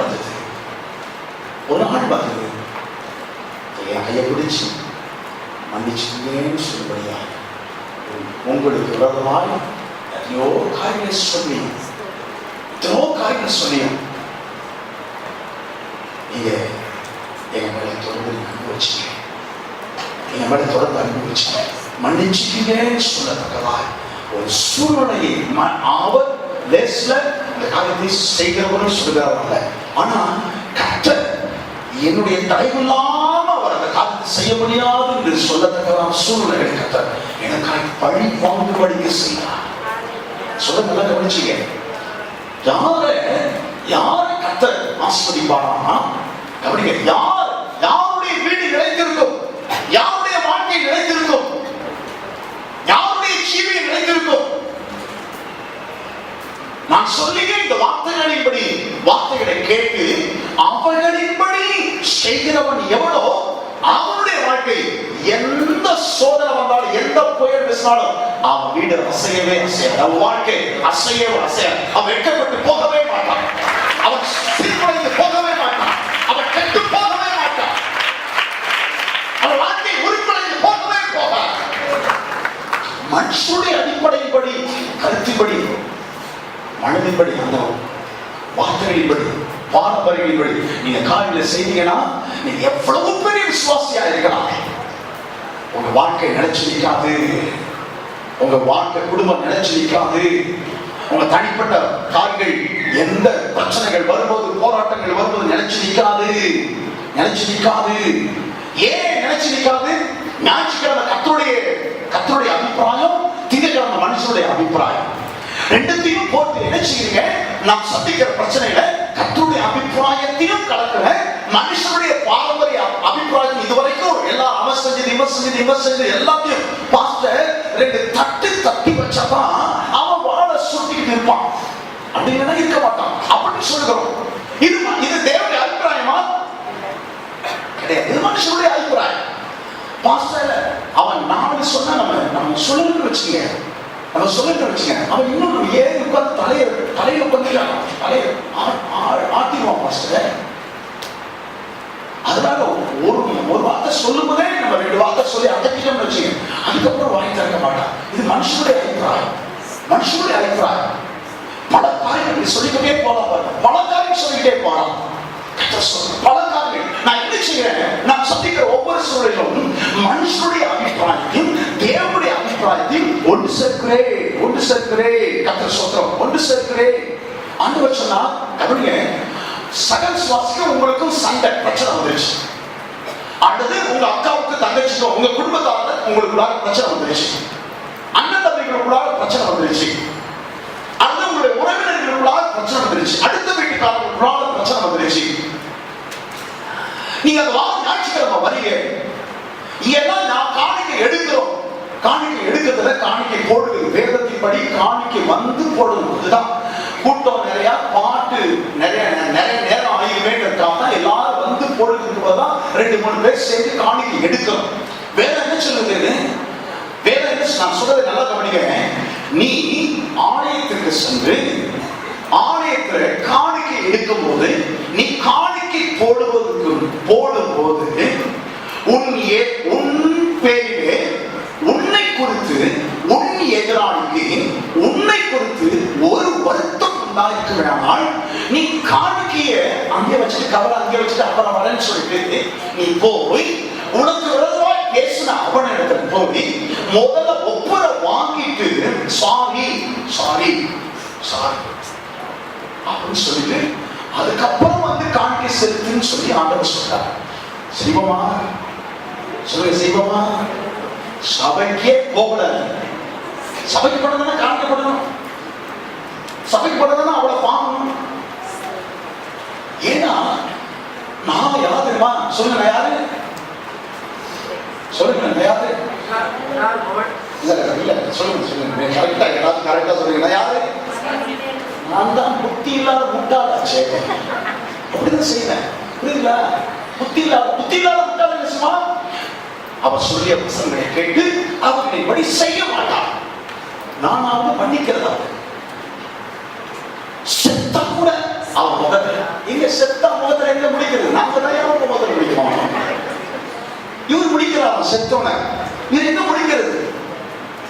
பார்த்தது என் கையை பிடிச்சு மன்னிச்சுங்கன்னு சொல்லுபடியா உங்களுக்கு விரோதமாய் எத்தனையோ காரியங்களை சொன்னியும் நீங்க எங்க மேல தொடர்ந்து அனுபவிச்சீங்க, எங்க மேல தொடர்ந்து அனுபவிச்சீங்க, மன்னிச்சுங்கன்னு சொல்லத்தக்கதாய் ஒரு சூழ்நிலையை அவர் லேஸ்ல அந்த காரியத்தை செய்கிறவரும் சொல்லுகிறவர்கள. ஆனா கர்த்தர் என்னுடைய தயவில்லாம அவர் அந்த காரியத்தை செய்ய முடியாது என்று சொல்லத்தக்கதான சூழ்நிலை கர்த்தர் எனக்காக பழி வாங்கும்படிக்கு செய்தார். சொல்ல நல்லா கவனிச்சீங்க. யாரை கர்த்தர் ஆஸ்வதிப்பானா கவனிங்க. யாருடைய வீடு நிலைத்திருக்கும், யாருடைய வாழ்க்கை நிலைத்திருக்கும், யாருடைய ஜீவியம் நிலைத்திருக்கும். நான் சொல்லிய இந்த வார்த்தைகளை கேட்டு அவர்களின்படி செய்கிறவன் எவனோ அவனுடைய வாழ்க்கை எந்த சோதனை வந்தாலும், எந்த புயல் பேசினாலும் அவன் வீடு அசையவே அசையாது, அவன் வாழ்க்கை அசையவே அசையாது. அவன் வெட்கப்பட்டு போகவே மாட்டான், அவன் சீர்குலைந்து போகவே மாட்டான், அவன் கெட்டு போகவே மாட்டான், அவன் வாழ்க்கை உருப்படைந்து போகவே போகாது. மனுஷனுடைய அடிப்படையின்படி, கருத்தின்படி, மனதின்படி, அந்த வார்த்தைகளின்படி, பாரம்பரியங்களின்படி நீங்க காரியங்களை செய்தீங்கன்னா நீங்க எவ்வளவு பெரிய விசுவாசியா இருக்கலாம், உங்க வாழ்க்கை நிலைச்சு நிற்காது, உங்க வாழ்க்கை குடும்பம் நிலைச்சு நிற்காது. உங்க தனிப்பட்ட காரியங்கள், எந்த பிரச்சனைகள் வரும்போது, போராட்டங்கள் வரும்போது நிலைச்சு நிற்காது. ஏன் நிலைச்சு நிற்காது? ஞாயிற்றுக்கிழமை கர்த்தருடைய அபிப்பிராயம், திங்கட்கிழமை மனுஷனுடைய அபிப்பிராயம், ரெண்டுத்தையும் போட்டு என்ன செய்யுங்க? நாம் சந்திக்கிற பிரச்சனைகளை கர்த்தருடைய அபிப்பிராயத்தையும் கலக்கிற மனுஷனுடைய பாரம்பரிய அபிப்பிராயம் இதுவரைக்கும் எல்லாம் அவன் செஞ்சது எல்லாத்தையும் பாஸ்டர் ரெண்டு தட்டி வச்சாதான் அவன் வாழ சுட்டிக்கிட்டு இருப்பான் அப்படின்னு இருக்க மாட்டான் அப்படின்னு சொல்லுகிறோம். இது தேவனுடைய அபிப்பிராயமா? கிடையாது, இது மனுஷனுடைய அபிப்பிராயம். பாஸ்டர் அவன் 4 சொன்னா நம்ம சொல்லணும்னு வச்சுங்க, அவன் இன்னும் ஏறி உட்கார்ந்து தலையில உட்காந்து ஆட்டிடுவான் பாஸ்டர். அதனால ஒரு வார்த்தை சொல்லும் போதே நம்ம 2 வார்த்தை சொல்லி அடக்கிட்டோம்னு வச்சுங்க, அதுக்கப்புறம் வாங்கி திறக்க மாட்டான். இது மனுஷனுடைய அபிப்பிராயம். பல காரியங்கள் சொல்லிக்கிட்டே போலாம், பல காரியம் சொல்லிக்கிட்டே போலாம். பல காரியங்கள் நான் என்ன செய்கிறேன்? நான் சந்திக்கிற ஒவ்வொரு சூழலிலும் மனுஷனுடைய அபிப்பிராயத்தையும் தேவனுடைய அபிப்பிராயத்தையும் ஒன்று சேர்க்கிறேன். கர்த்தர் ஸ்தோத்திரம், ஒன்று சேர்க்கிறேன். ஆண்டவர் சொன்னா கவனிங்க, சகல சுவாசிக்கும் உங்களுக்கும் சண்டை பிரச்சனை வந்துருச்சு, அல்லது உங்க அக்காவுக்கு தங்கச்சிக்கும் உங்க குடும்பத்தால உங்களுக்குள்ளார பிரச்சனை வந்துருச்சு, அண்ணன் தம்பிகளுக்குள்ளார பிரச்சனை வந்துருச்சு, அல்லது உங்களுடைய உறவினர்களுக்குள்ளார பிரச்சனை வந்துருச்சு, அடுத்த வீட்டுக்காரர்களுக்குள்ளார பிரச்சனை வந்துருச்சு. நீங்க அந்த வாரம் ஞாயிற்றுக்கிழமை வரீங்க, இங்கெல்லாம் நான் காணிக்கை எடுக்கிறோம், காணிக்கை எடுக்கிறதுல காணிக்கை போடுது. வேதத்தின்படி காணிக்கை வந்து போடணும். அதுதான் கூட்டம் நிறைய, பாட்டு நிறைய நேரம் ஆகிருமேன்றதுக்காக தான் எல்லாரும் வந்து போடுறதுக்கு போதுதான் 2-3 பேர் சேர்ந்து காணிக்கை எடுக்கணும். வேதம் என்ன சொல்லுது? வேதம் என்ன, நான் சொல்றதை நல்லா கவனிங்க. நீ ஆலயத்திற்கு சென்று ஆலயத்தில் காணிக்கை எடுக்கும் போது, நீ காணிக்கை போடும்போது உன் பேரிலே உன்னை குறித்து, உன் எதிராளிக்கு உன்னை குறித்து ஒரு வருத்தம் உண்டாயிருக்க வேணால், நீ காணிக்கைய அங்கே வச்சுட்டு கவலை அங்கே வச்சுட்டு அப்புறம் வரேன்னு சொல்லிட்டு நீ போய் உனக்கு விரோதமாய் பேசின அவனிடத்துல போய் முதல்ல ஒப்புர வாங்கிட்டு சாரி சாரி சாரி அப்படின்னு சொல்லிட்டு அதுக்கப்புறம் வந்து காணிக்கை செலுத்துன்னு சொல்லி ஆண்டவர் சொல்றார். செய்வோமா? சொல்லுங்க, செய்வோமா? சபைக்கே போகல. சபைக்கு போனதுன்னா காணிக்கப்படணும். சபைக்கு போனதுன்னா அவளை பார்க்கணும். ஏன்னா நான் யாரு தெரியுமா? சொல்லுங்க, நான் யாரு? சொல்லுங்க, நான் யாரு? இல்ல சொல்லுங்க சொல்லுங்க, கரெக்டா எல்லாரும் கரெக்டா சொல்லுங்க. நான் யாரு? நான் தான் புத்தி இல்லாத முட்டாளாச்சே. அப்படிதான் செய்வேன். புரியுதுங்களா? புத்தி இல்லாத முட்டாள் என்ன சும்மா அவர் சொல்லிய வசனங்களை கேட்டு அவர்களை படி செய்ய மாட்டார். நானாவது பண்ணிக்கிறதா? செத்த கூட அவன் முகத்துல எங்க செத்த முகத்துல எங்க முடிக்கிறது? நாங்க தான் முகத்துல முடிக்கிறோம். இவர் முடிக்கிறார் செத்தோன. இது எங்க முடிக்கிறது?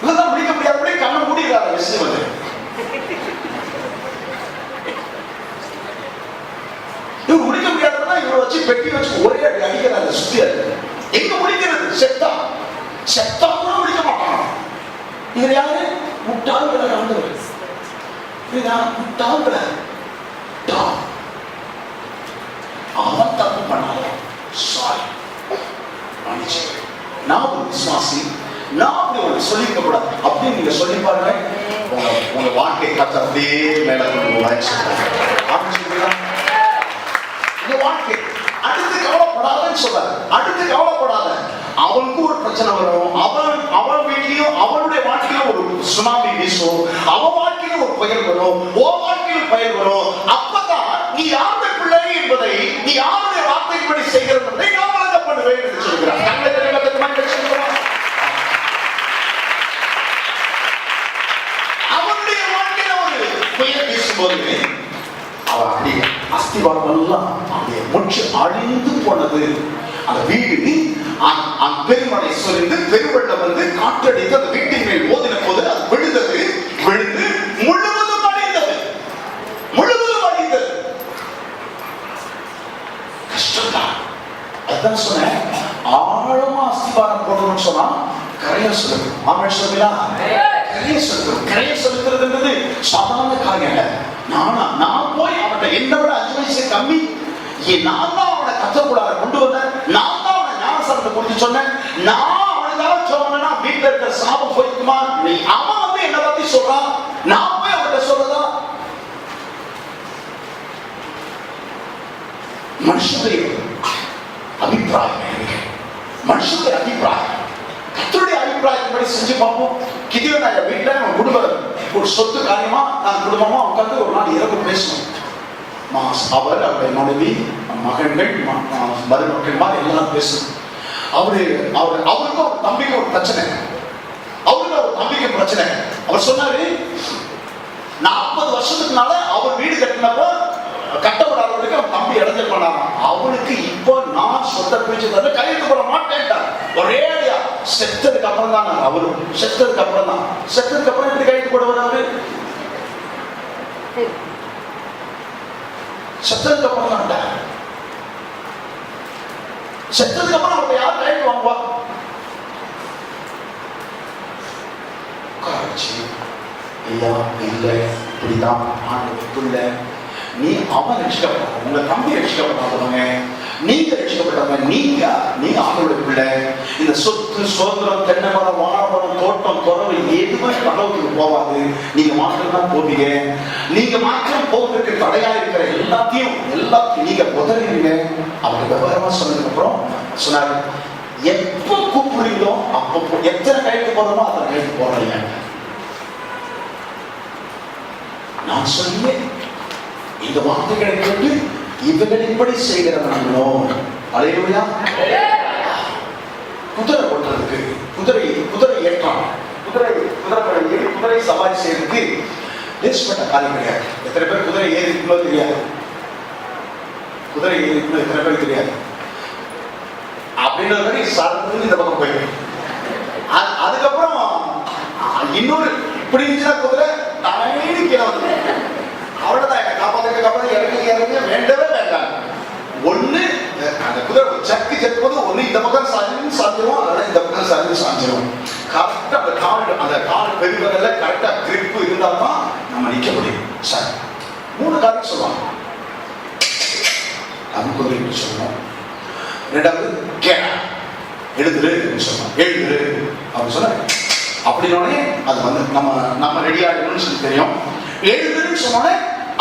இவர்தான் முடிக்க முடியாதபடி கண்ணை மூடிக்கிறார். விஷயம் இவர் முடிக்க முடியாதுன்னா இவரை வச்சு பெட்டி வச்சு ஒரே அடி அடிக்கிறாரு. சுத்தியாரு எங்க முடிக்கிறது? செத்தா கூட முடிக்க மாட்டான். இவர் யாரு? முட்டாள்கள் ஆண்டவர். முட்டாள்கள். அவன் தப்பு பண்ணாத சாரி நான் ஒரு விசுவாசி, நான் அப்படி உங்களுக்கு சொல்லிக்க கூடாது அப்படின்னு நீங்க சொல்லி பாருங்க. உங்க வாழ்க்கை கத்த அப்படியே மேல வாழ்க்கை அடுத்து கவலைப்படாதன்னு சொல்றாரு. அடுத்து கவலைப்படாத. அவனுக்கு ஒரு பிரச்சனை வரும். அவன் வீட்லயும் அவனுடைய வாழ்க்கையில ஒரு சுனாமி வீசும். அவன் வாழ்க்கையில ஒரு புயல் வரும். ஓ வாழ்க்கையில் புயல் வரும். அப்பதான் நீ யாருடைய பிள்ளை என்பதை, நீ யாருடைய வார்த்தைப்படி செய்கிறது என்பதை நான் வழங்கப்படுவேன் என்று சொல்கிறார். அவனுடைய வாழ்க்கையில ஒரு புயல் வீசும்போது அவன் அப்படியே அஸ்திவாரம் எல்லாம் அப்படியே முற்று அழிந்து போனது. அந்த வீடு பெருமழை சொரிந்து பெருவெள்ளம் வந்து காற்றடித்து அந்த வீட்டின் மேல் மோதின போது அது விழுந்து முழுவதும் அழிந்தது. கஷ்டம்தான். அதுதான் சொன்னேன், ஆழமா அஸ்திவாரம் போடணும்னு சொன்னா கரையை சொல்லுது. ஆமென் சொல்லுங்களா? கரையை செலுத்துறது சாதாரண காரியம் இல்ல. நான் போய் அவனை என்னை விட 5 வயசு கம்மி, நான் தான் அவனை கத்தக்கூடாத கொண்டு வந்தேன். நான் தான் அவனை ஞானசாரத்தை கொடுத்து சொன்னேன். நான் அவனுக்காக சொன்னா வீட்டுல இருக்கிற சாபம் போய்க்குமா? அவன் வந்து என்னை பத்தி சொல்றான், நான் போய் அவன்கிட்ட சொல்றதா? மனுஷனுடைய அபிப்பிராயம், மனுஷனுடைய அபிப்பிராயம் கர்த்தருடைய அபிப்பிராயப்படி செஞ்சு பார்ப்போம். கிதியோன் வீட்டுல அவன் குடும்ப ஒரு சொத்து காரியமா நான் குடும்பமா உட்கார்ந்து ஒரு நாள் இரவு பேசணும். அவர் அவருடைய மனைவி, மகன்கள், மருமக்கள் மாதிரி எல்லாரும் பேசணும். அவருக்கு ஒரு தம்பிக்கு ஒரு பிரச்சனை. அவர் சொன்னாரு, 40 வருஷத்துக்குனால அவர் வீடு கட்டினப்போ கட்ட விடாதவருக்கு அவன் தம்பி இடைஞ்சல் பண்ணாராம். அவனுக்கு இப்போ நான் சொத்தை பிரிச்சு தந்து கையெழுத்து போட மாட்டேன்ட்டார். ஒரே அடியா. செத்ததுக்கு அப்புறம் தான் அவரும் செத்ததுக்கு அப்புறம் எப்படி கையெழுத்து போடுவார்? அவரு செத்ததுக்கு அப்புறம் தான். செத்ததுக்கு அப்புறம் அவங்க யார் கையெழுத்து வாங்குவா? ஐயா இல்ல, இப்படிதான் ஆண்டுக்குள்ள நீ அவன் ரட்சிக்கப்பட்ட, உங்க தம்பி ரட்சிக்கப்பட்டவங்க, நீங்க ரட்சிக்கப்பட்டவங்க, நீங்க ஆண்டவருடைய பிள்ளை. இந்த சொத்து சுதந்திரம், தென்னை மரம், வாழைமரம், தோட்டம், குறவு எதுவுமே கடவுளுக்கு போவாது. நீங்க மாத்திரம் தான் போவீங்க. நீங்க மாத்திரம் போவதற்கு தடையா இருக்கிற எல்லாத்தையும் நீங்க உதறிங்க. அவங்க விவரமா சொன்னதுக்கு அப்புறம் சொன்னாரு, எப்ப கூப்பிடுறீங்களோ அப்போ எத்தனை கைது கையெழுத்து போடுறோமோ அத்தனை கையெழுத்து போடுறீங்க. நான் சொல்லியே இந்த வார்த்தைகளை கேட்டு இவர்கள் இப்படி செய்கிறவர்களோ, அல்லேலூயா. குதிரை ஓட்டுறதுக்கு குதிரை ஏற்றம், குதிரை சவாரி செய்யறதுக்கு லேசப்பட்ட காரியம் கிடையாது. எத்தனை பேர் குதிரை ஏறிக்குள்ளோ தெரியாது. குதிரை ஏறிக்குள்ளோ எத்தனை பேர் தெரியாது. அப்படின்ற சார்ந்து இந்த பக்கம் போயிடும். அதுக்கப்புறம் இன்னொரு இப்படி இருந்துச்சுன்னா குதிரை தலையீடு கீழே வந்து அவ்வளவுதான். என்னை காப்பாற்ற இறங்கி வேண்டவே வேண்டாம். ஒண்ணு அந்த குதிரை சக்தி செத்தும்போது ஒண்ணு இந்த பக்கம் சாஞ்சிரும், அதனால இந்த பக்கம் சாஞ்சிரும். கரெக்டா அந்த கால் பெருவரல கரெக்டா கிரிப்பு இருந்தால்தான் நம்ம நிக்க முடியும். சார் 3 காரியம் சொல்லுவாங்க. அது குதிரை சொல்லணும். ரெண்டாவது கேடா எழுதுரு சொல்லணும். எழுதுரு அப்படின்னு சொன்ன அப்படின்னோடனே அது வந்து நம்ம ரெடி ஆகணும்னு சொல்லி தெரியும். எழுதுன்னு சொன்னோடனே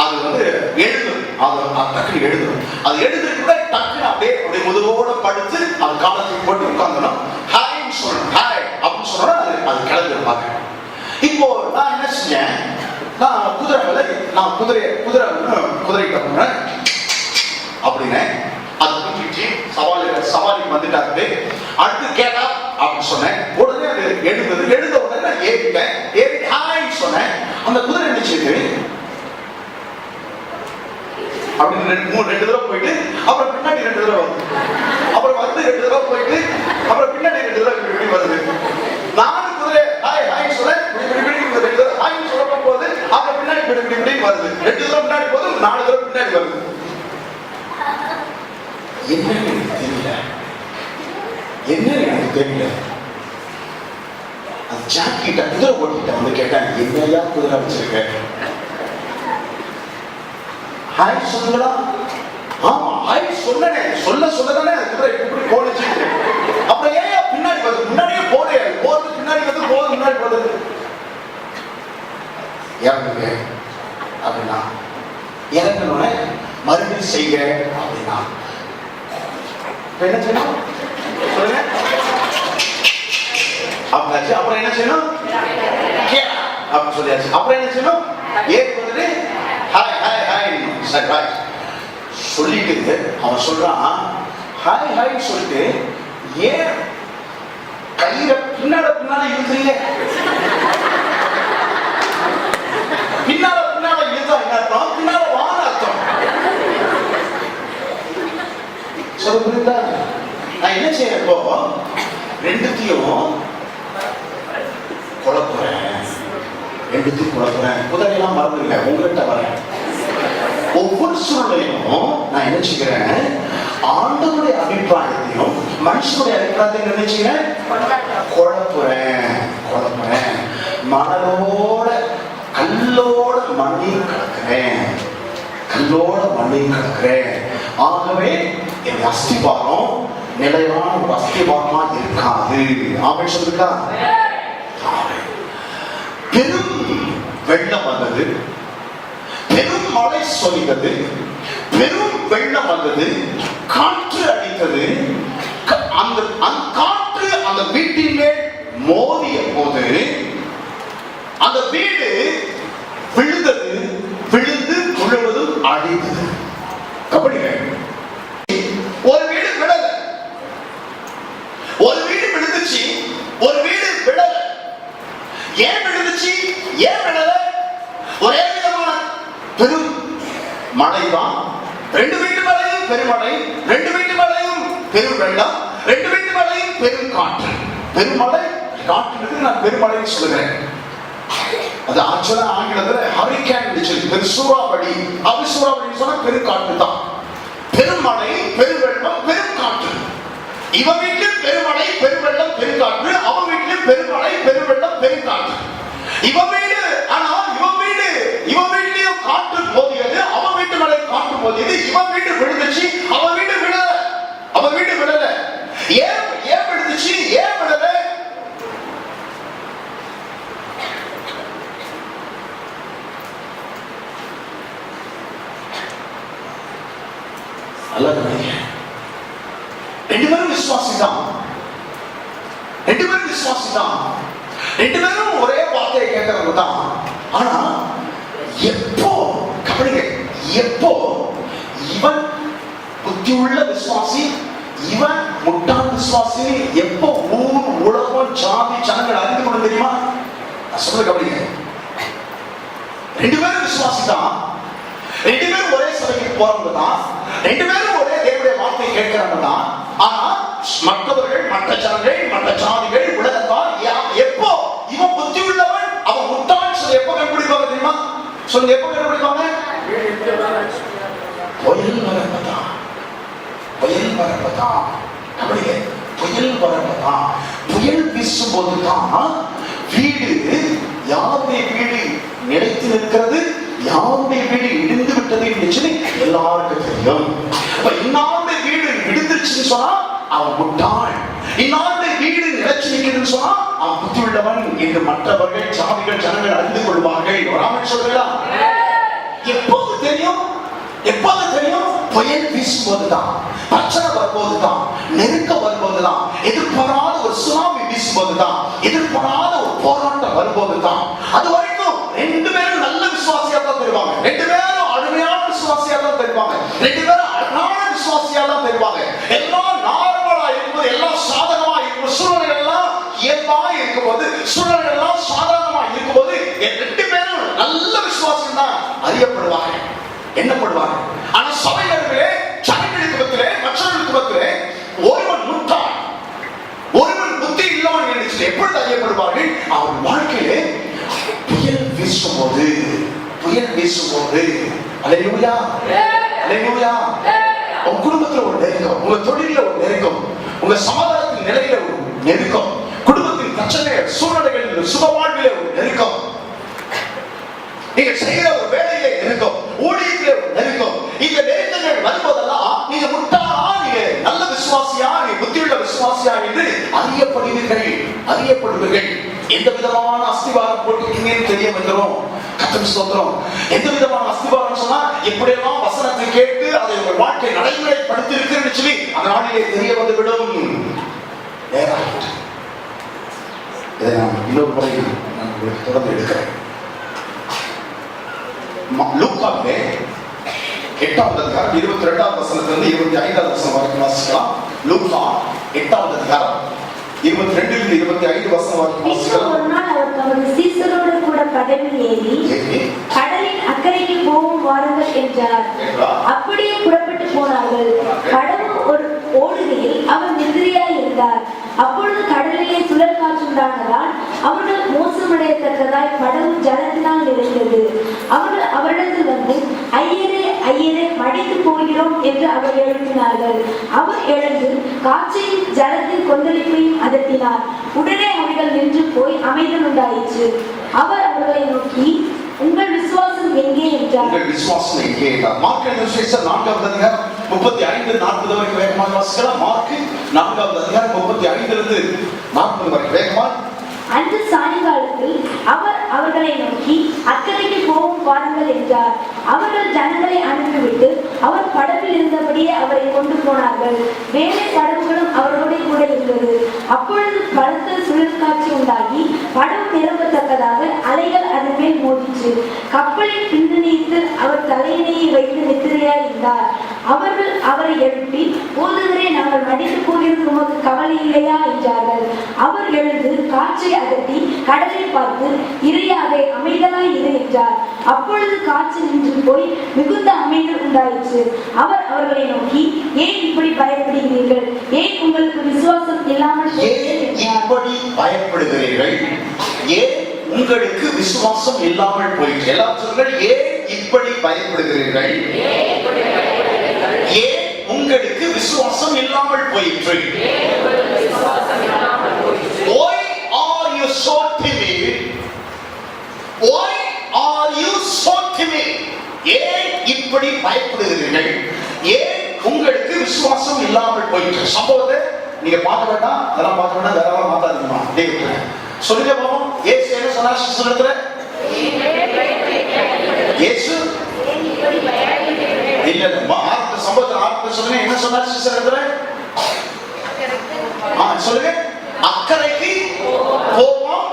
அது வந்து எழுதும். அது டக்குனு எழுதும். அது எழுதுறது கூட டக்குனு அப்படியே முதுகோட படுத்து அது காலத்துக்கு போட்டு உட்கார்ந்தணும். ஹாய்ன்னு சொல்லணும். ஹாய் அப்படின்னு சொன்னோட அது கிளம்பிடுவாங்க. இப்போ நான் என்ன செஞ்சேன், நான் குதிரைகிட்ட போனேன் அப்படின்னு அது தூக்கிச்சு சவாரிக்கு வந்துட்டாரு. அடுத்து கேட்டா அப்படின்னு சொன்னேன். உடனே அது எழுத உடனே நான் ஏறிட்டேன். ஏறி ஹாய்ன்னு சொன்னேன். அந்த குதிரை நினைச்சிட்டு அப்படின்னு 2 தடவை போயிட்டு அப்புறம் பின்னாடி 2 தடவை வருது. அப்புறம் வந்து 2 தடவை போயிட்டு அப்புறம் பின்னாடி 2 தடவை இப்படி வருது. நானும் குதிரை ஹாய் சொல்றேன். ஹாய் சொல்ல போது அப்புறம் பின்னாடி இப்படி வருது. 2 தடவை பின்னாடி போது 4 தடவை பின்னாடி வருது. என்ன எனக்கு தெரியல. அது ஜாக்கிட்ட குதிரை ஓட்டிட்ட வந்து கேட்டேன், என்னையா குதிரை வச்சிருக்க? ஹாய் சொல்லுங்களா? ஆமா ஹாய் சொன்னனே. சொல்லதானே அது குதிரை இப்படி போனுச்சு. அப்புறம் ஏன் பின்னாடி வருது? முன்னாடியே போறது பின்னாடி வந்து போது முன்னாடி வருது. இறங்குங்க அப்படின்னா இறங்கணும்னே மறுபடியும் செய்ய அப்படின்னா என்ன செய்யணும் சொல்லுங்க. அப்படின்னாச்சு. அப்புறம் என்ன செய்யணும் அப்படின்னு சொல்லியாச்சு. அப்புறம் என்ன செய்யணும்? ஏறி வந்துட்டு hi hi hi sir hi சொல்லிட்டு அவன் சொல்றான். ஹாய் சொல்லிட்டு ஏன் கையில பின்னால இழுக்கிறீங்க? பின்னால இழுத்தா என்ன அர்த்தம்? பின்னால வான அர்த்தம். சொல்ல புரியுதா? நான் என்ன செய்யறேன் இப்போ? ரெண்டுத்தையும் குழப்புறேன். குதிரையெல்லாம் மறந்துஇல்லை, உங்கள்கிட்ட வரேன். ஒவ்வொரு சூழ்நிலையும் நான் என்ன செய்கிறேன், ஆண்டவருடைய அபிப்பிராயத்தையும் மனுஷனுடைய அபிப்பிராயத்தையும் நினைச்சுக்கிறேன், குழப்புறேன். மணலோட கல்லோட மண்ணையும் கலக்கிறேன். ஆகவே என் அஸ்திபாரம் நிலையான ஒரு அஸ்திபாரமா இருக்காது. ஆமென் சொல்லுங்க. பெரும் வெள்ளம் வந்தது, பெரும் மழை சொரிந்தது, பெரும் வெள்ளம் வந்தது, காற்று அடித்தது. அந்த காற்று அந்த வீட்டின் மேல் மோதிய போது அந்த வீடு விழுந்து முழுவதும் அழிந்தது. ஒரு வீடு விழல, ஒரு வீடு விழுந்துச்சு, ஒரு வீடு விழல. ஏன் விழுந்துச்சு, ஏன் விழல? ஒரே விதமான பெரும் மழைதான். 2 வீட்டு மழையும் பெருமழை, 2 வீட்டு மழையும் பெரும் வெள்ளம், 2 வீட்டு மழையும் பெரும் காற்று. பெருமழை காற்று நான் பெருமழைன்னு சொல்லுகிறேன். அது ஆக்சுவலா ஆங்கிலத்துல ஹரிகேன் சொல்லி சூறாவளி. அது சூறாவளி சொன்னா பெருங்காற்று தான். பெருமழை, பெருவெள்ளம், பெருங்காற்று. இவன் வீட்டில் பெருமழை, பெருவெள்ளம், பெருங்காற்று. அவன் வீட்டில் பெருமழை, பெருவெள்ளம், பெருங்காற்று. இவன் வீடு, ஆனால் இவன் வீட்லயும் காற்று மோதியது, அவன் வீட்டு மழை காற்று மோதியது. இவன் வீடு விழுந்துச்சு, அவன் வீடு விழல. ஏன் விழுந்துச்சு, ஏன் விழல? ரெண்டு பேரும் விசுவாசி தான். ரெண்டு பேரும் ஒரே வார்த்தையை கேட்கறவங்க தான். ஆனா எப்போ கவனிங்க, எப்போ இவன் புத்தி உள்ள விசுவாசி இவன் முட்டாள் விசுவாசி எப்போ ஊர் உலகம் ஜாதி ஜனங்கள் அறிந்து கொண்டு தெரியுமா? நான் சொல்றது கவனிங்க. ரெண்டு பேரும் விசுவாசி தான், ரெண்டு பேரும் ஒரே சபைக்கு போறவங்க தான், ரெண்டு பேரும் ஒரே தேவனுடைய வார்த்தையை கேட்கிறவங்க தான். ஆனா மற்றவர்கள், மற்ற ஜனங்கள், மற்ற ஜாதிகள், உலகத்தால் எப்போ இவன் புத்தி உள்ளவன் அவன் முட்டாள் சொல்லி எப்போ கண்டுபிடிப்பாங்க தெரியுமா? சொல்லி எப்போ கண்டுபிடிப்பாங்க? புயல் வரப்பதான், புயல் வரப்பதான், அப்படியே புயல் வரப்பதான். புயல் வீசும் போதுதான் வீடு, யாருடைய வீடு நிலைத்து நிற்கிறது, யாருடைய வீடு இடிந்து விட்டது என்று சொல்லி எல்லாருக்கும் தெரியும். இன்னாருடைய வீடு இடிந்துருச்சுன்னு சொன்னா அவன் முட்டாள், இன்னாருடைய வீடு நிலைச்சு நிற்கிறதுன்னு சொன்னா அவன் புத்தி உள்ளவன் என்று மற்றவர்கள், ஜாதிகள், ஜனங்கள் அறிந்து கொள்வார்கள். வராமல் சொல்றீங்களா? எப்போது தெரியும்? எப்போது தெரியும்? புயல் வீசும்போதுதான், பிரச்சனை வரும்போதுதான், நெருக்கம் வரும்போதுதான், எதிர்பாராத ஒரு சுனாமி வீசும்போதுதான், எதிர்பாராத ஒரு போராட்டம் வரும்போதுதான். அது வரைக்கும் ரெண்டு பேரும் நல்ல விசுவாசியா தான் தெரிவாங்க, ரெண்டு பேரும் அருமையான விசுவாசியா தான் தெரிவாங்க, ரெண்டு பேரும் அழகான விசுவாசியா தான் தெரிவாங்க. எல்லாம் நார்மலா இருக்கும்போது, எல்லாம் சாதகமா இருக்கும், சூழ்நிலை எல்லாம் இயல்பா இருக்கும்போது, சூழ்நிலை எல்லாம் சாதாரணமா இருக்கும்போது ரெண்டு பேரும் நல்ல விசுவாசம் தான் அறியப்படுவாங்க, எண்ணப்படுவாங்க. ஆனா சபைகளிலே, ஜனங்களுக்கு மத்தியிலே, மற்றவர்களுக்கு மத்தியிலே ஒருவன் முட்டாள், ஒருவன் புத்தி இல்லவன் என்று எப்பொழுது அறியப்படுவார்கள்? அவன் வாழ்க்கையிலே புயல் வீசும்போது, புயல் வீசும்போது. அல்லேலூயா, அல்லேலூயா. உங்க குடும்பத்துல ஒரு நெருக்கம், உங்க தொழில ஒரு நெருக்கம், உங்க சமாதானத்தின் நிலையில ஒரு நெருக்கம், குடும்பத்தின் பிரச்சனை சூழ்நிலைகளில் சுபவாழ்விலே ஒரு நெருக்கம், நீங்க செய்கிற ஒரு வேலையிலே நெருக்கம், ஊழியத்திலே ஒரு நெருக்கம். இந்த நெருக்கங்கள் வரும்போதெல்லாம் நீங்க முட்டாளா, நீங்க நல்ல விசுவாசியா, நீங்க புத்தியுள்ள விசுவாசியா என்று அறியப்படுவீர்கள், அறியப்படுவீர்கள். எந்த விதமான அஸ்திவாரம் போட்டிருக்கீங்கன்னு தெரிய வந்துடும். கர்த்தருக்கு ஸ்தோத்திரம். எந்த விதமான அஸ்திவாரம் சொன்னா எப்படியெல்லாம் வசனத்தை கேட்டு அதை உங்கள் வாழ்க்கை நடைமுறைப்படுத்தி இருக்குன்னு சொல்லி அந்த நாளிலே தெரிய வந்துவிடும். இதை நான் இன்னொரு முறை நான் உங்களுக்கு தொடர்ந்து எடுக்கிறேன். லூக்காவிலே 8வது அதிகாரம் 22வது வசனத்திலிருந்து 25வது வசனம் வரைக்கும் வாசிக்கலாம். லூக்கா 8வது அதிகாரம் 22லிருந்து 25 வசனம் வரைக்கும் வாசிக்கலாம். ஒரு நாள் அவர் தமது சீசரோடு கூட படகில் ஏறி கடலின் அக்கறைக்கு போகும் வாருங்கள் என்றார். அப்படியே புறப்பட்டு போனார்கள். படகு ஓடுகையில் அவர் நிதிரியாய் இருந்தார். அப்பொழுது கடலிலே சுழல் காற்று உண்டானதால் அவர்கள் மோசமடையத்தக்கதாய் படகு ஜலத்தினால் நிறைந்தது. அவர்கள் அவரிடத்தில் வந்து, ஐயரே, ஐயரே, மடிந்து போகிறோம் என்று அவர் எழுப்பினார்கள். அவர் எழுந்து காற்றையும் ஜலத்தின் கொந்தளிப்பையும் அதட்டினார். உடனே அவர்கள் நின்று போய் அமைதல் உண்டாயிற்று. அவர் அவர்களை நோக்கி, உங்கள் விசுவாசம் எங்கே என்றார். உங்கள் விசுவாசம் எங்கே என்றார். மார்க் எழுதின சுவிசேஷம் 4வது அதிகாரம் 35-40 வரைக்கும் வேகமாக வாசிக்கலாம். மார்க் 4வது அதிகாரம் 35-லிருந்து 40 வரைக்கும் வேகமாக. அன்று சாயங்காலத்தில் அவர் அவர்களை நோக்கி, அக்கறைக்கு போகும் வாருங்கள் என்றார். அவர்கள் ஜனங்களை அனுப்பிவிட்டு அவர் படகில் இருந்தபடியே அவரை கொண்டு போனார்கள். வேலை படகுகளும் அவர்களோட கூட இருந்தது. அப்பொழுது பலத்த சுழல் காற்று உண்டாகி படகு நிரம்பத்தக்கதாக அலைகள் அதன் மேல் மோதிற்று. கப்பலின் பின்னணியத்தில் அவர் தலையினையை வைத்து நித்திரையாய் இருந்தார். அவர்கள் அவரை எழுப்பி, போதுகிறே, நாங்கள் மடித்து போகிறது உமக்கு கவலை இல்லையா என்றார்கள். அவர் எழுந்து காற்றை அதட்டி கடலை பார்த்து, இறையாதே, அமைதலாய் இரு என்றார். அப்பொழுது காற்று நின்று போய் மிகுந்த அமைதல் உண்டாயிற்று. அவர் அவர்களை நோக்கி, ஏன் இப்படி பயப்படுகிறீர்கள்? ஏன் உங்களுக்கு விசுவாசம் இல்லாமல் இப்படி பயப்படுகிறீர்கள்? ஏன் உங்களுக்கு விசுவாசம் இல்லாமல் போயிற்று? எல்லாரும் சொல்லுங்கள், ஏன் இப்படி பயப்படுகிறீர்கள்? ஏன் உங்களுக்கு விசுவாசம் இல்லாமல் போயிற்று? Why are you so timid? Why are you so timid? ஏன் இப்படி பயப்படுகிறீர்கள்? ஏன் உங்களுக்கு விசுவாசம் இல்லாமல் போயிற்று? சம்பவத்தை நீங்க பார்க்க வேண்டாம், அதெல்லாம் பார்க்க வேண்டாம், வேற மாத்தாதீங்கம்மா. சொல்லுங்க பாப்போம். இயேசு என்ன சொன்னார் சொல்லுங்க? இயேசு இல்ல ஆரம்ப சம்பவத்தில் ஆரம்ப சொல்லுங்க, என்ன சொன்னார் சிஸ்டர்? சொல்லுங்க, அக்கறைக்கு போவோம்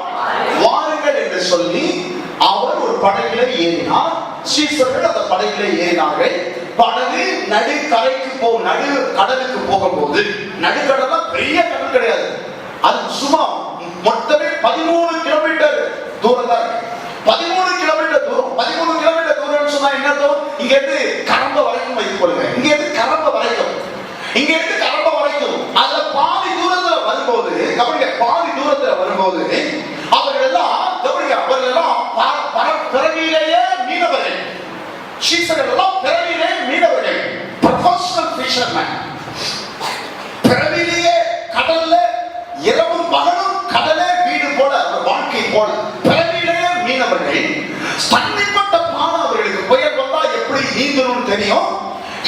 ஏறினார். சீசர்கள் அந்த படகிலே ஏறினார்கள். படகு நடு கடலுக்கு போகும்போது, நடுக்கடல பெரிய கடல் கிடையாது, அது சும்மா மொத்தமே 13 கிலோமீட்டர் தூரம் தான் இருக்கு. 13 கிலோமீட்டர் தூரம். 13 கிலோமீட்டர் தூரம் சொன்னா என்ன அர்த்தம்? இங்க இருந்து கரம்ப வரைக்கும் வைத்துக் கொள்ளுங்க. இங்க இருந்து கரம்ப வரைக்கும், இங்க இருந்து கரம்ப வரைக்கும், அதுல பாதி தூரத்துல வரும்போது, கவனிங்க, பாதி தூரத்துல வரும்போது அவர்கள் எல்லாம், கவனிங்க, அவர்கள் எல்லாம் பிறவியிலேயே மீனவர்கள். சீசர்கள் எல்லாம் பிறவியிலே மீனவர்கள், ப்ரொஃபஷனல் ஃபிஷர்மேன். பிறவியிலேயே கடல்ல இரவும் பகலும் கடலே வீடு போல, வாழ்க்கை போல பிறவியிலேயே மீனவர்கள். தனிப்பட்ட பாடம் அவர்களுக்கு. புயல் வந்தா எப்படி நீந்தணும்னு தெரியும்.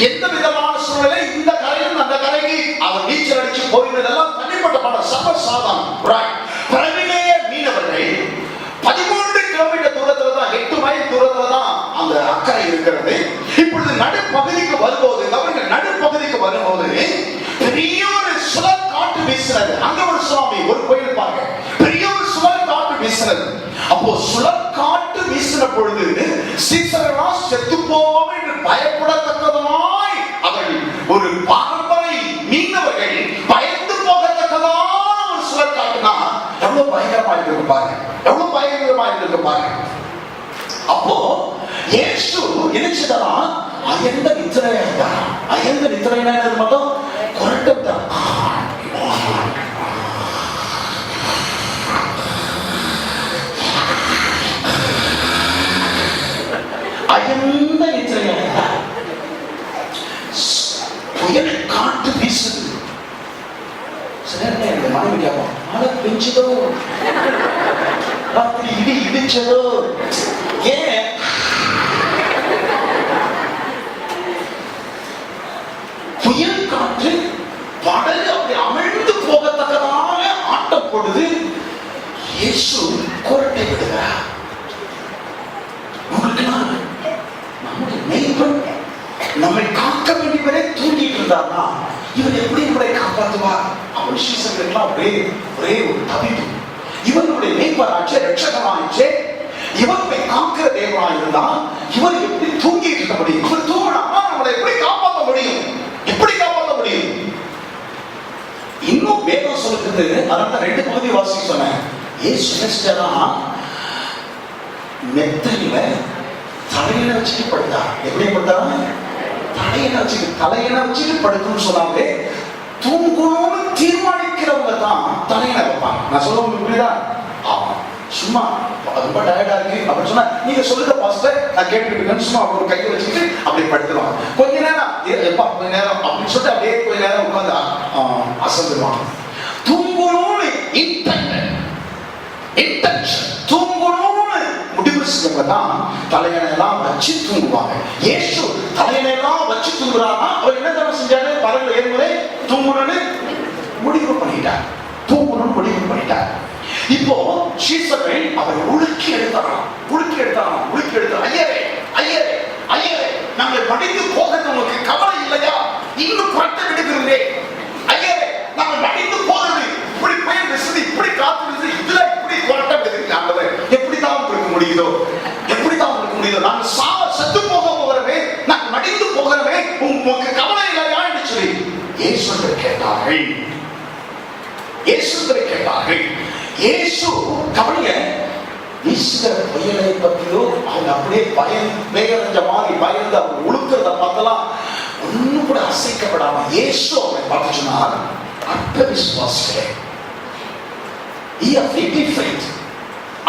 எந்த விதமான சூழ்நிலை, இந்த கரையில் அந்த கரைக்கு அவர் நீச்சல் அடிச்சு போயினதெல்லாம் தனிப்பட்ட பாடம், சர்வசாதாரணம். பிறவியிலேயே மீனவர்கள். 13 கிலோமீட்டர் தூரத்துல தான், 8 மைல் தூரத்துல தான் அந்த அக்கறை இருக்கிறது. இப்பொழுது நடுப்பகுதிக்கு வரும்போது, நடுப்பகுதிக்கு வரும்போது பெரிய ஒரு சுழல் காற்று வீசினது. அங்க ஒரு சுனாமி, ஒரு கோயில் பாருங்க, பெரிய ஒரு சுழல் காற்று வீசினது. அப்போ சுழல் காற்று வீசின பொழுது சீசர்களால் செத்து போவோம் என்று பயப்படத்தக்கதாய் அவர்கள், ஒரு பாரம்பரிய மீனவர்கள் பயந்து போகத்தக்கதான ஒரு சுழல் காற்றுனா எவ்வளவு பயங்கரமா இருக்கு பாருங்க, எவ்வளவு பயங்கரமா இருக்கு பாருங்க. அப்போ இயேசு நினைச்சதா அயர்ந்த நித்திரையா இருந்தார். அயர்ந்த நித்திரைனா மட்டும் கொரட்டம், அயர்ந்த நித்திரையா இருந்தார். புயல் காற்று வீசுது. சில நேரம் மனைவி கேட்போம், மழை பெஞ்சதோ, அப்படி இடி இடிச்சதோ, ஏன்? புயல் காற்று படகு அப்படி அமிழ்ந்து போகத்தக்கதாக ஆட்டம் போடுது. இயேசு கொரட்டை விடுகிறார். உங்களுக்கு நம்முடைய மெய்ப்பன் நம்மை காக்க வேண்டியவரை தூங்கிட்டு இருந்தார்னா இவர் எப்படி நம்மளை காப்பாற்றுவார்? அவர் சீசர்களுக்கெல்லாம் ஒரே ஒரு தவிப்பு. இவர்களுடைய மெய்ப்பராச்சே, ரட்சகராச்சே, இவரை காக்கிற தேவனாக இருந்தால் இவர் எப்படி தூங்கிட்டு இருக்க முடியும்? இவர் தூங்கினா நம்மளை எப்படி காப்பாற்ற முடியும்? எப்படி காப்பாற்ற முடியும்? இன்னும் வேதம் சொல்லுது. அதனால 2 பகுதி வாசிக்க சொன்னேன். மெத்தையில தலையில வச்சுட்டு படுத்தா. எப்படி படுத்தா? தலையில வச்சுட்டு படுக்கணும்னு சொன்னாங்க. தூங்கணும்னு தீர்மானிக்கிறவங்க தான் தலையில வைப்பாங்க. நான் சொல்ல புரியுதா? ஆமா, சும்மா ரொம்ப டயர்டா இருக்கு அப்படின்னு சொன்னா நீங்க சொல்லுங்க பாஸ்டர், நான் கேட்டுக்கிட்டு சும்மா ஒரு கையை வச்சுட்டு அப்படி படுத்துருவாங்க. கொஞ்ச நேரம் கொஞ்ச நேரம் அப்படின்னு சொல்லிட்டு அப்படியே கொஞ்ச நேரம் உட்காந்து அசந்துருவாங்க. தூங்கணும்னு இன்டென்ஷன், தூங்கணும்னு முடிவு செஞ்சவங்க தான் தலையணையெல்லாம் வச்சு தூங்குவாங்க. இயேசு தலையணையெல்லாம் வச்சு தூங்குறாருன்னா அவர் என்ன தவிர செஞ்சாரு? பறவை ஏறுமுறை தூங்கணும்னு முடிவு பண்ணிட்டார். தூங்கணும்னு முடிவு பண்ணிட்டார். இப்போ சீசர்கள் அவர் உலுக்கி எடுத்தாராம். ஐயரே நாங்கள் மடிந்து போகிறது உங்களுக்கு கவலை இல்லையா? இன்னும் பட்ட விடுகிறதே. ஐயரே, நாங்கள் மடிந்து போகிறது, இப்படி போய் விசுதி, இப்படி காத்து விசுதி, இதுல இப்படி கொரட்ட விடுகிறீங்க. எப்படிதான் உங்களுக்கு முடியுதோ? நாங்கள் செத்து போகிறவே, நாங்கள் மடிந்து போகிறவே, உங்களுக்கு கவலை இல்லையா என்று சொல்லி இயேசுவை கேட்டார்கள். இயேசு கவனிங்க, வீசுகிற புயலை பற்றியோ அவங்க அப்படியே பயந்த மாதிரி பயந்து அவங்க உழுக்கிறத பார்த்தலாம் ஒன்னும் கூட அசைக்கப்படாம இயேசு அவரை பார்த்து சொன்னார், அற்ப விசுவாசிகளே,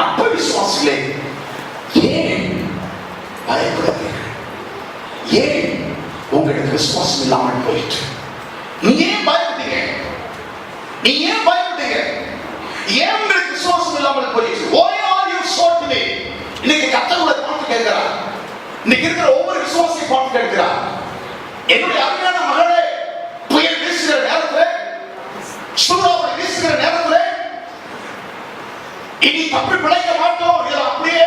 அற்ப விசுவாசிகளே, ஏன் பயப்படுகிறீர்கள்? ஏன் உங்களுக்கு விசுவாசம் இல்லாமல் போயிட்டு? நீங்க ஏன் பயப்பட்டீங்க? ஏன் உங்களுக்கு விசுவாசம் இல்லாமல் போயிடுச்சு? Why are you so timid? இன்னைக்கு கர்த்தருடைய பாட்டு கேட்கிறார். இன்னைக்கு இருக்கிற ஒவ்வொரு விசுவாசி பாட்டு கேட்கிறார். என்னுடைய அருமையான மகளே, புயல் வீசுகிற நேரத்துல, சூறாவளி வீசுகிற நேரத்துல இனி தப்பி பிழைக்க மாட்டோம், இதில் அப்படியே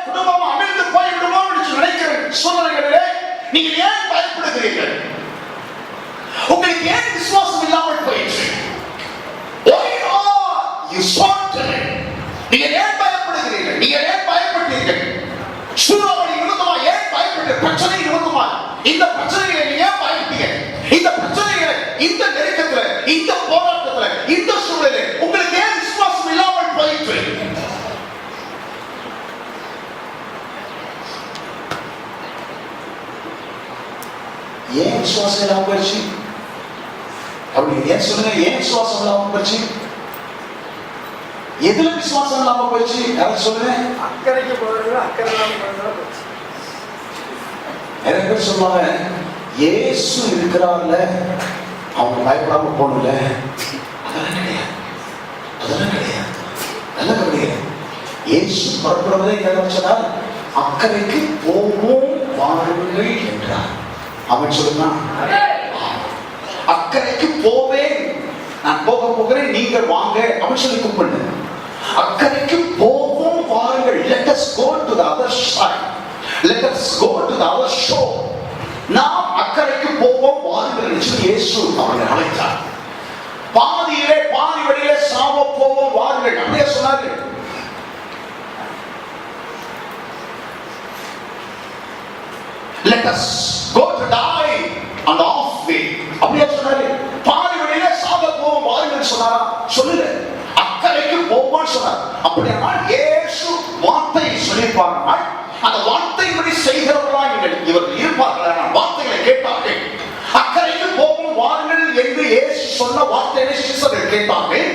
குடும்பம் அமிழ்ந்து போய்விடுமோ என்று நினைக்கிற சூழ்நிலைகளிலே நீங்கள் ஏன் பயப்படுகிறீர்கள்? உங்களுக்கு ஏன் விசுவாசம் இல்லாமல் போயிடுச்சு? நீங்க ஏன் பயப்படுகிறீர்கள்? நீங்க ஏன் பயப்பட்டீர்கள்? ஏன் சொல்லுங்க, ஏன் விசுவாசம் இல்லாம போச்சு? எதுல விசுவாசம் இல்லாம போச்சு? யாரும் சொல்லுங்க. அக்கறைக்கு போறது அக்கறை இல்லாம போச்சு. நிறைய பேர் சொல்லுவாங்க, இயேசு இருக்கிறார்ல, அவங்க பயப்படாம போகணும்ல. அதெல்லாம் கிடையாது, அதெல்லாம் கிடையாது, அதெல்லாம் கிடையாது. இயேசு புறப்படுவதை சொன்னால் அக்கறைக்கு போவோம் வாருங்கள் என்றார். அவன் சொல்லுங்க, அக்கறைக்கு போவேன், நான் போக போகிறேன், நீங்கள் வாங்க அவன் சொல்லி கூப்பிடு. அக்கறைக்கு போவோம் வாருங்கள். Let us go to the other side. Let us go to the other shore. நாம் அக்கறைக்கு போவோம் வாருங்கள் என்று இயேசு அவனை அழைத்தார். பாதியிலே பாதி வழியிலே சாவ போவோம் வாருங்கள் அப்படியே சொன்னார்கள். Let us go to die on the off way. அப்படியே சொன்னார்கள். பாதி வழியிலே சாவ போவோம் வாருங்கள் சொன்னாரா? சொல்லல, அக்கறைக்கு போவோம் சொன்னார். அப்படியானால் இயேசு வார்த்தையை சொல்லியிருப்பார்கள். அந்த வார்த்தையின்படி செய்கிறவர்களாக இவர்கள் இருப்பார்கள். வார்த்தைகளை கேட்டார்கள். அக்கறைக்கு போகும் வாருங்கள் என்று இயேசு சொன்ன வார்த்தைகளை சீசர்கள் கேட்டார்கள்.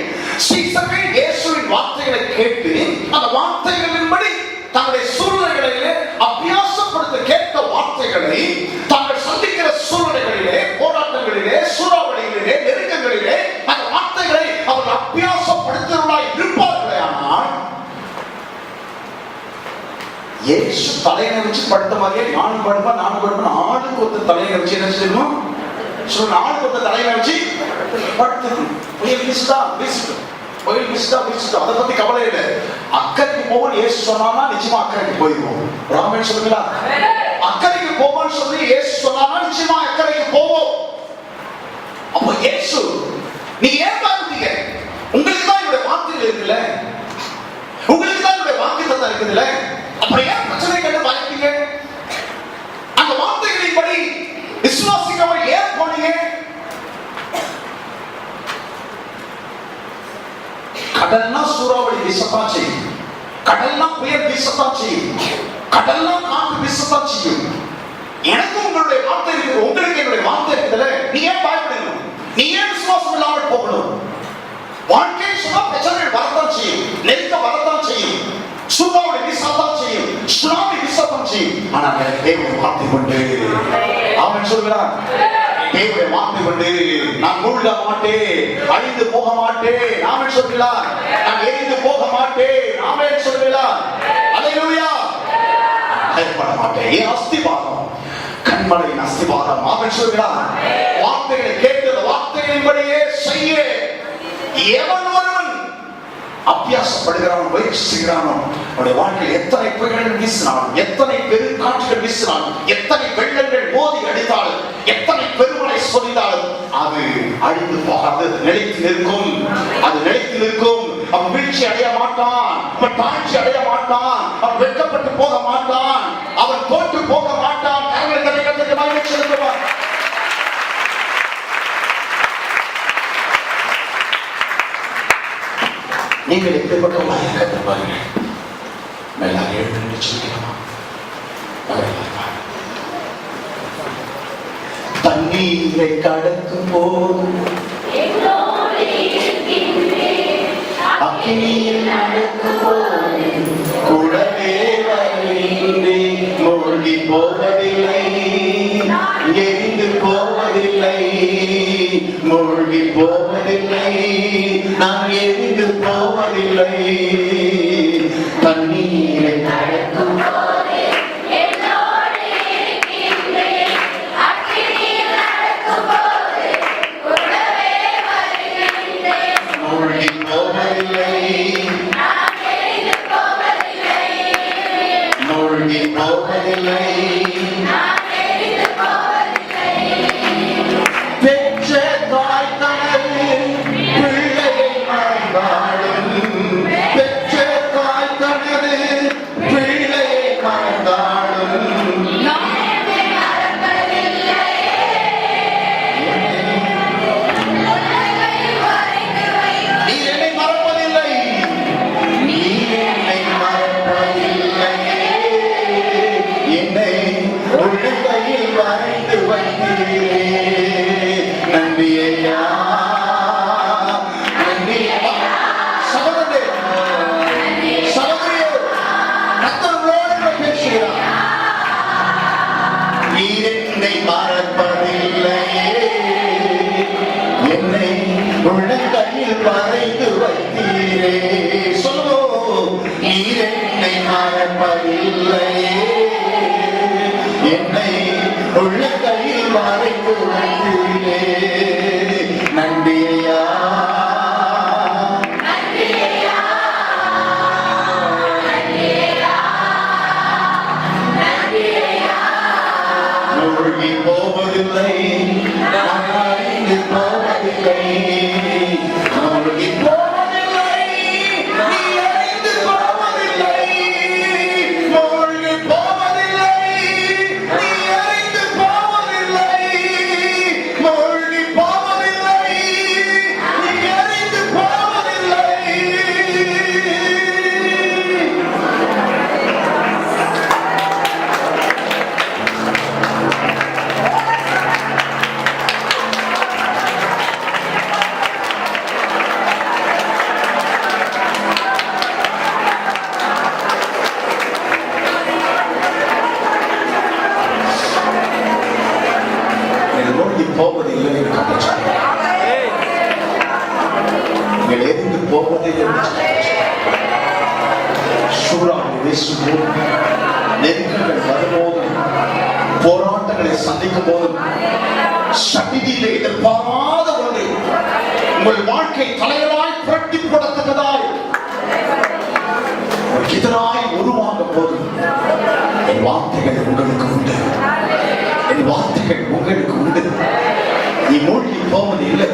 சீசர்கள் இயேசுவின் வார்த்தைகளை கேட்டு அந்த வார்த்தைகளின்படி தங்களுடைய சூழ்நிலைகளிலே அபியாசப்படுத்த கேட்ட வார்த்தைகளை தாங்கள் சந்திக்கிற சூழ்நிலைகளிலே, போராட்டங்களிலே, சூறாவளிகளிலே, நெருக்கங்களிலே அந்த வார்த்தைகளை அவர்கள் அபியாசப்படுத்துவர்களாய் இருப்பார்களே. ஆனால் இயேசு தலையை வச்சு படுத்த மாதிரியே நானும் படுப்பேன், ஆளுக்கு ஒருத்தர் தலையை வச்சு என்ன செய்யணும்? ஆளுக்கு ஒருத்தர் தலையை வச்சு படுத்துக்கணும். புயல் வீசுதா வீசிட்டோம், புயல் வீசுதா வீசிட்டோம், அதை பத்தி கவலை இல்லை. அக்கறைக்கு போவோம் இயேசு சொன்னா நிச்சயமா அக்கறைக்கு போயிடுவோம். ராமன் சொல்லுங்களா, அக்கறைக்கு போவோம்னு சொல்லி இயேசு சொன்னா நிச்சயமா அக்கறைக்கு போவோம். அப்போ இயேசு, நீ ஏன் பாருங்க, உங்களுக்கு தான் என்னுடைய வார்த்தைகள் இருக்குல்ல, உங்களுக்கு தான் என்னுடைய வாக்குத்தத்தம் இருக்குதுல்ல, அப்புறம் ஏன் பிரச்சனை கண்டு பயப்பீங்க? அந்த வார்த்தைகளின்படி விசுவாசிக்காம ஏன் போனீங்க? கடல்னா சூறாவளி வீசத்தான் செய்யும், கடல்னா புயல் வீசத்தான் செய்யும், கடல்னா காற்று வீசத்தான் செய்யும். எனக்கு உங்களுடைய வார்த்தை இருக்கு, உங்களுக்கு என்னுடைய வார்த்தை இருக்குதுல்ல, நீ ஏன் பயப்படணும்? நீ ஏன் விசுவாசம் இல்லாமல் போகணும்? வாழ்க்கை சும்மா பிரச்சனைகள் வரத்தான் செய்யும், நெருக்க வரத்தான் செய்யும், சூறாவளி வீசத்தான் செய்யும், சுனாமி வீசத்தான் செய்யும். ஆனால் எனக்கு தேவனுடைய வார்த்தை கொண்டு அவன் சொல்கிறான், தேவனுடைய வார்த்தை கொண்டு நான் மூழ்க மாட்டேன், அழிந்து போக மாட்டேன். அவன் சொல்கிறான், நான் எரிந்து போக மாட்டேன். அவன் சொல்கிறான், அல்லேலூயா, பயப்பட மாட்டேன். என் அஸ்திபாரம் கண்மலையின் அஸ்திபாரம். அவன் சொல்கிறான், வார்த்தைகளை கேட்டு வார்த்தைகளின்படியே செய்ய எவன் ஒருவன் அபியாசப்படுகிறான், முயற்சி செய்கிறானோ, அவருடைய வாழ்க்கையில் எத்தனை புயல்கள் வீசினாலும், எத்தனை பெருங்காற்றுகள் வீசினாலும், எத்தனை வெள்ளங்கள் மோதி அடித்தாலும், எத்தனை பெருமழை சொரிந்தாலும் அது அழிந்து போகாது, நிலைத்து நிற்கும். அது நிலைத்து நிற்கும். அவன் வீழ்ச்சி அடைய மாட்டான், அவன் தாழ்ச்சி அடைய மாட்டான், அவன் வெட்கப்பட்டு போக மாட்டான், அவன் தோற்று போக மாட்டான். கரங்களை தட்டி கர்த்தருக்கு மகிமை செலுத்துவான். நீங்கள் எப்படிப்பட்டவர்களாக இருக்கிறது பாருங்கள். மேலாக எழுந்து சொல்லிக்கலாமா? தண்ணீரை கடக்கும் போது அக்கினியில் நடக்கும் போது கூடவே வருகின்றேன். மூழ்கி போவதில்லை, எரிந்து போவதில்லை, மூழ்கி போவதில்லை, நான் எரிந்து போவதில்லை. தண்ணீரை நடக்கும் மூழ்கி போவதில்லை, மூழ்கி போவதில்லை. பெற்ற தாய் தனது பிள்ளையை மறந்தாலும், பெற்ற தாய் தனது பிள்ளையை கையில் வரைந்து வைத்தீரே. சொல்லுவோம், நீர் என்னை மறப்பதில்லை, என்னை உள்ள கையில் வரைந்து வைத்தீரே. நன்றியா மூழ்கி போவதில்லை, நான் அழிந்து போவதில்லை, மூழ்கி போவதில்லை, நீ அழிந்து போவதில்லை, மூழ்கி போவதில்லை, நீ அழிந்து போவதில்லை, மூழ்கி போவதில்லை, நீ அழிந்து போவதில்லை. போவதில்லை என்று எரிந்து போவதில்லை. சூறாவளி வீசும்போது, நெருக்கங்கள் வரும்போதும், போராட்டங்களை சந்திக்கும் போதும், சடிதியிலே எதிர்பாராத ஒன்று உங்கள் வாழ்க்கை தலைவராய் புரட்டி போடத்தக்கதாய் எதிராய் உருவாகும் போது, என் வார்த்தைகள் உங்களுக்கு உண்டு, என் வார்த்தைகள் உங்களுக்கு உண்டு. நீ மூழ்கி போவது இல்லை,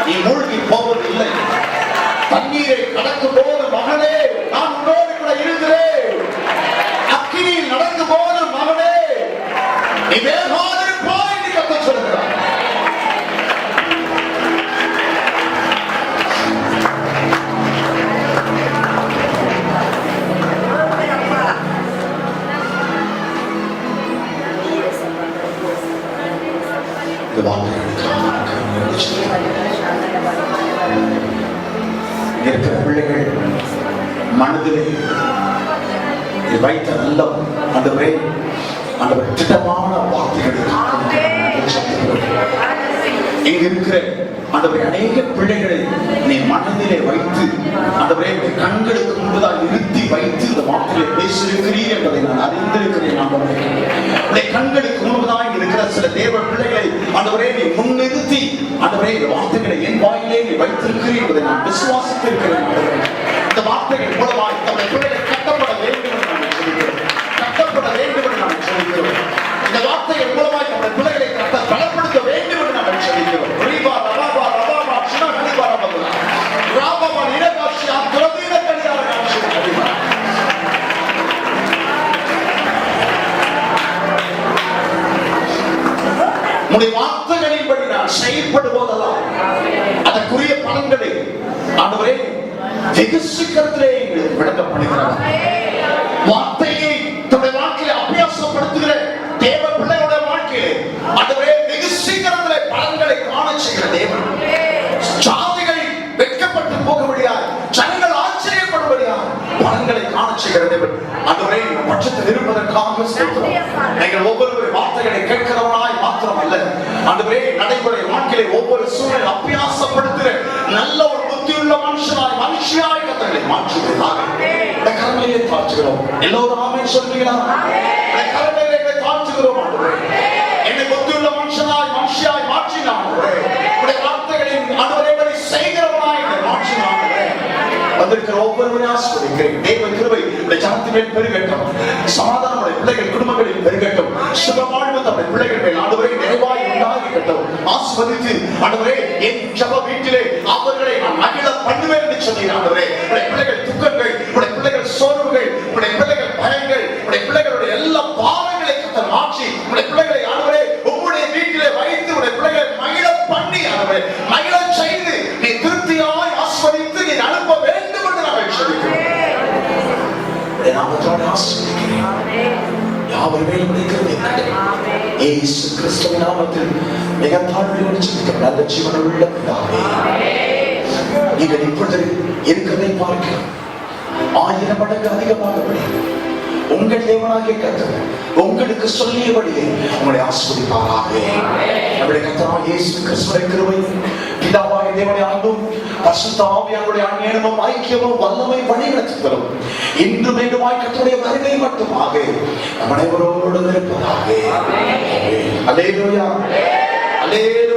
நீ மூழ்கி போவது இல்லை. தண்ணீரை கடக்கும் போது மகனே நான் உன்னோடு கூட இருக்கிறேன், அக்கினியில் நடக்கும் போது மகனே நீ வேகாதிருப்பாய் என்று கர்த்தர் சொல்கிறார். இருக்கிற பிள்ளைகள் மனதிலே வைத்த நல்ல ஆண்டவரே, ஆண்டவர் திட்டமான வார்த்தைகள் இங்க இருக்கிற ஆண்டவரே அநேக பிள்ளைகளை நீ மனதிலே வைத்து ஆண்டவரே கண்களுக்கு முன்பதாக நிறுத்தி வைத்து இந்த வார்த்தையை பேசியிருக்கிறீர் என்பதை நான் அறிந்திருக்கிறேன். ஆண்டவரே கண்களுக்கு முன்பதாக இருக்கிற சில தேவ பிள்ளைகளை ஆண்டவரே நீ முன்னிறுத்தி ஆண்டவரே இந்த வார்த்தைகளை என் வாயிலே நீ வைத்திருக்கிறீர் என்பதை நான் விசுவாசித்திருக்கிறேன். ஆண்டவரே இந்த வார்த்தைகள் மூலமாக தம்முடைய பிள்ளைகள் கட்டப்பட வேண்டும் என்று நான் சொல்கிறோம், கட்டப்பட வேண்டும் என்று நான் சொல்கிறோம். இந்த வார்த்தைகள் மூலமாக தம்முடைய பிள்ளைகளை பலப்படுத்த வேண்டும் என்று நாங்கள் சொல்கிறோம். உடைய வார்த்தைகளின்படி நான் செயல்படுவதெல்லாம் அதற்குரிய பலன்களை ஆண்டவரே வெகு சீக்கிரத்திலே விளக்கப்படுகிறார். வார்த்தையை தன்னுடைய வாழ்க்கையை அபியாசப்படுத்துகிற தேவ பிள்ளையுடைய வாழ்க்கையிலே ஆண்டவரே வெகு சீக்கிரத்திலே பலன்களை காண செய்கிற தேவன். ஜாதிகள் வெட்கப்பட்டு போகும்படியாய், ஜனங்கள் ஆச்சரியப்படும்படியாய் பலன்களை காண செய்கிற தேவன். ஆண்டவரே பட்சத்தில் இருப்பதற்காக ஸ்தோத்திரம். நீங்கள் ஒவ்வொரு வார்த்தைகளை கேட்கிறவனாய் மாத்திரம் அல்ல, ஆண்டவரே நடைமுறை வாழ்க்கையிலே ஒவ்வொரு சூழலை அபியாசப்படுத்துகிற நல்ல ஒரு புத்தியுள்ள மனுஷனாய் மனுஷியாய் கர்த்தரை மாற்றுவதாக கரங்களிலே தாழ்த்துகிறோம். எல்லோரும் ஆமென் சொல்றீங்களா? கரங்களிலே தாழ்த்துகிறோம். ஆண்டவரே என்னை புத்தியுள்ள மனுஷனாய் மனுஷியாய் மாற்றினார். ஆண்டவரே உடைய வார்த்தைகளின் ஆண்டவரே செய்கிறவனாய் என்னை மாற்றினார். வந்திருக்கிற ஒவ்வொருவரையும் ஆசீர்வதிக்கிறேன். தேவ கிருபை உடைய ஜனத்தின் மேல் பெருகட்டும், சமாதானம் உடைய பிள்ளைகள் குடும்பங்களில் பெருகட்டும், சுகவாழ்வு தம்முடைய பிள்ளைகள் மேல் ஆண்டவரே நிறைவாய் உண்டாகட்டும். ஆசீர்வதித்து ஆண்டவரே என் ஜெப வீட்டிலே அவர்களை நான் மகிழ பண்ணுவேன் என்று சொன்னீர். ஆண்டவரே உடைய பிள்ளைகள் துக்கங்கள், உடைய பிள்ளைகள் சோர்வுகள், உடைய பிள்ளைகள் பயங்கள், உடைய பிள்ளைகளுடைய எல்லா பாவங்களை கர்த்தர் மாற்றி உடைய பிள்ளைகளை ஆண்டவரே உம்முடைய வீட்டிலே வைத்து உடைய பிள்ளைகளை மகிழ பண்ணி ஆண்டவரே மகிழ செய்து நீ திருப்தியாய் ஆசீர்வதித்து நீ அனுப்ப வேண்டும் என்று நாங்கள் ஜெபிக்கிறோம். நாமத்தோடு ஆசீர்வதிக்கிறேன். யாவர் மேலும் இருக்கிறது இயேசு கிறிஸ்துவின் நாமத்தில் மிக தாழ்மையோடு ஜெபிக்கிறோம். நல்ல ஜீவனுள்ள பிதாவே, நீங்கள் இப்பொழுது இருக்கிறதை பார்க்கிறோம் 1000 மடங்கு அதிகமாக உங்கள் தேவனாகிய கர்த்தர் உங்களுக்கு சொல்லியபடியே உங்களை ஆசீர்வதிப்பாராக. நம்முடைய கர்த்தராகிய இயேசு கிறிஸ்துவின் கிருபை, பிதாவாகிய தேவனுடைய அன்பும் பரிசுத்த ஆவியானவருடைய அந்நியமும் ஐக்கியமும் வல்லமை வழி நடத்தி தரும். இன்று மீண்டுமாய் கர்த்தருடைய வருகை மட்டுமாக நம் அனைவரோடு இருப்பதாக. அல்லேலூயா, அல்லேலூயா.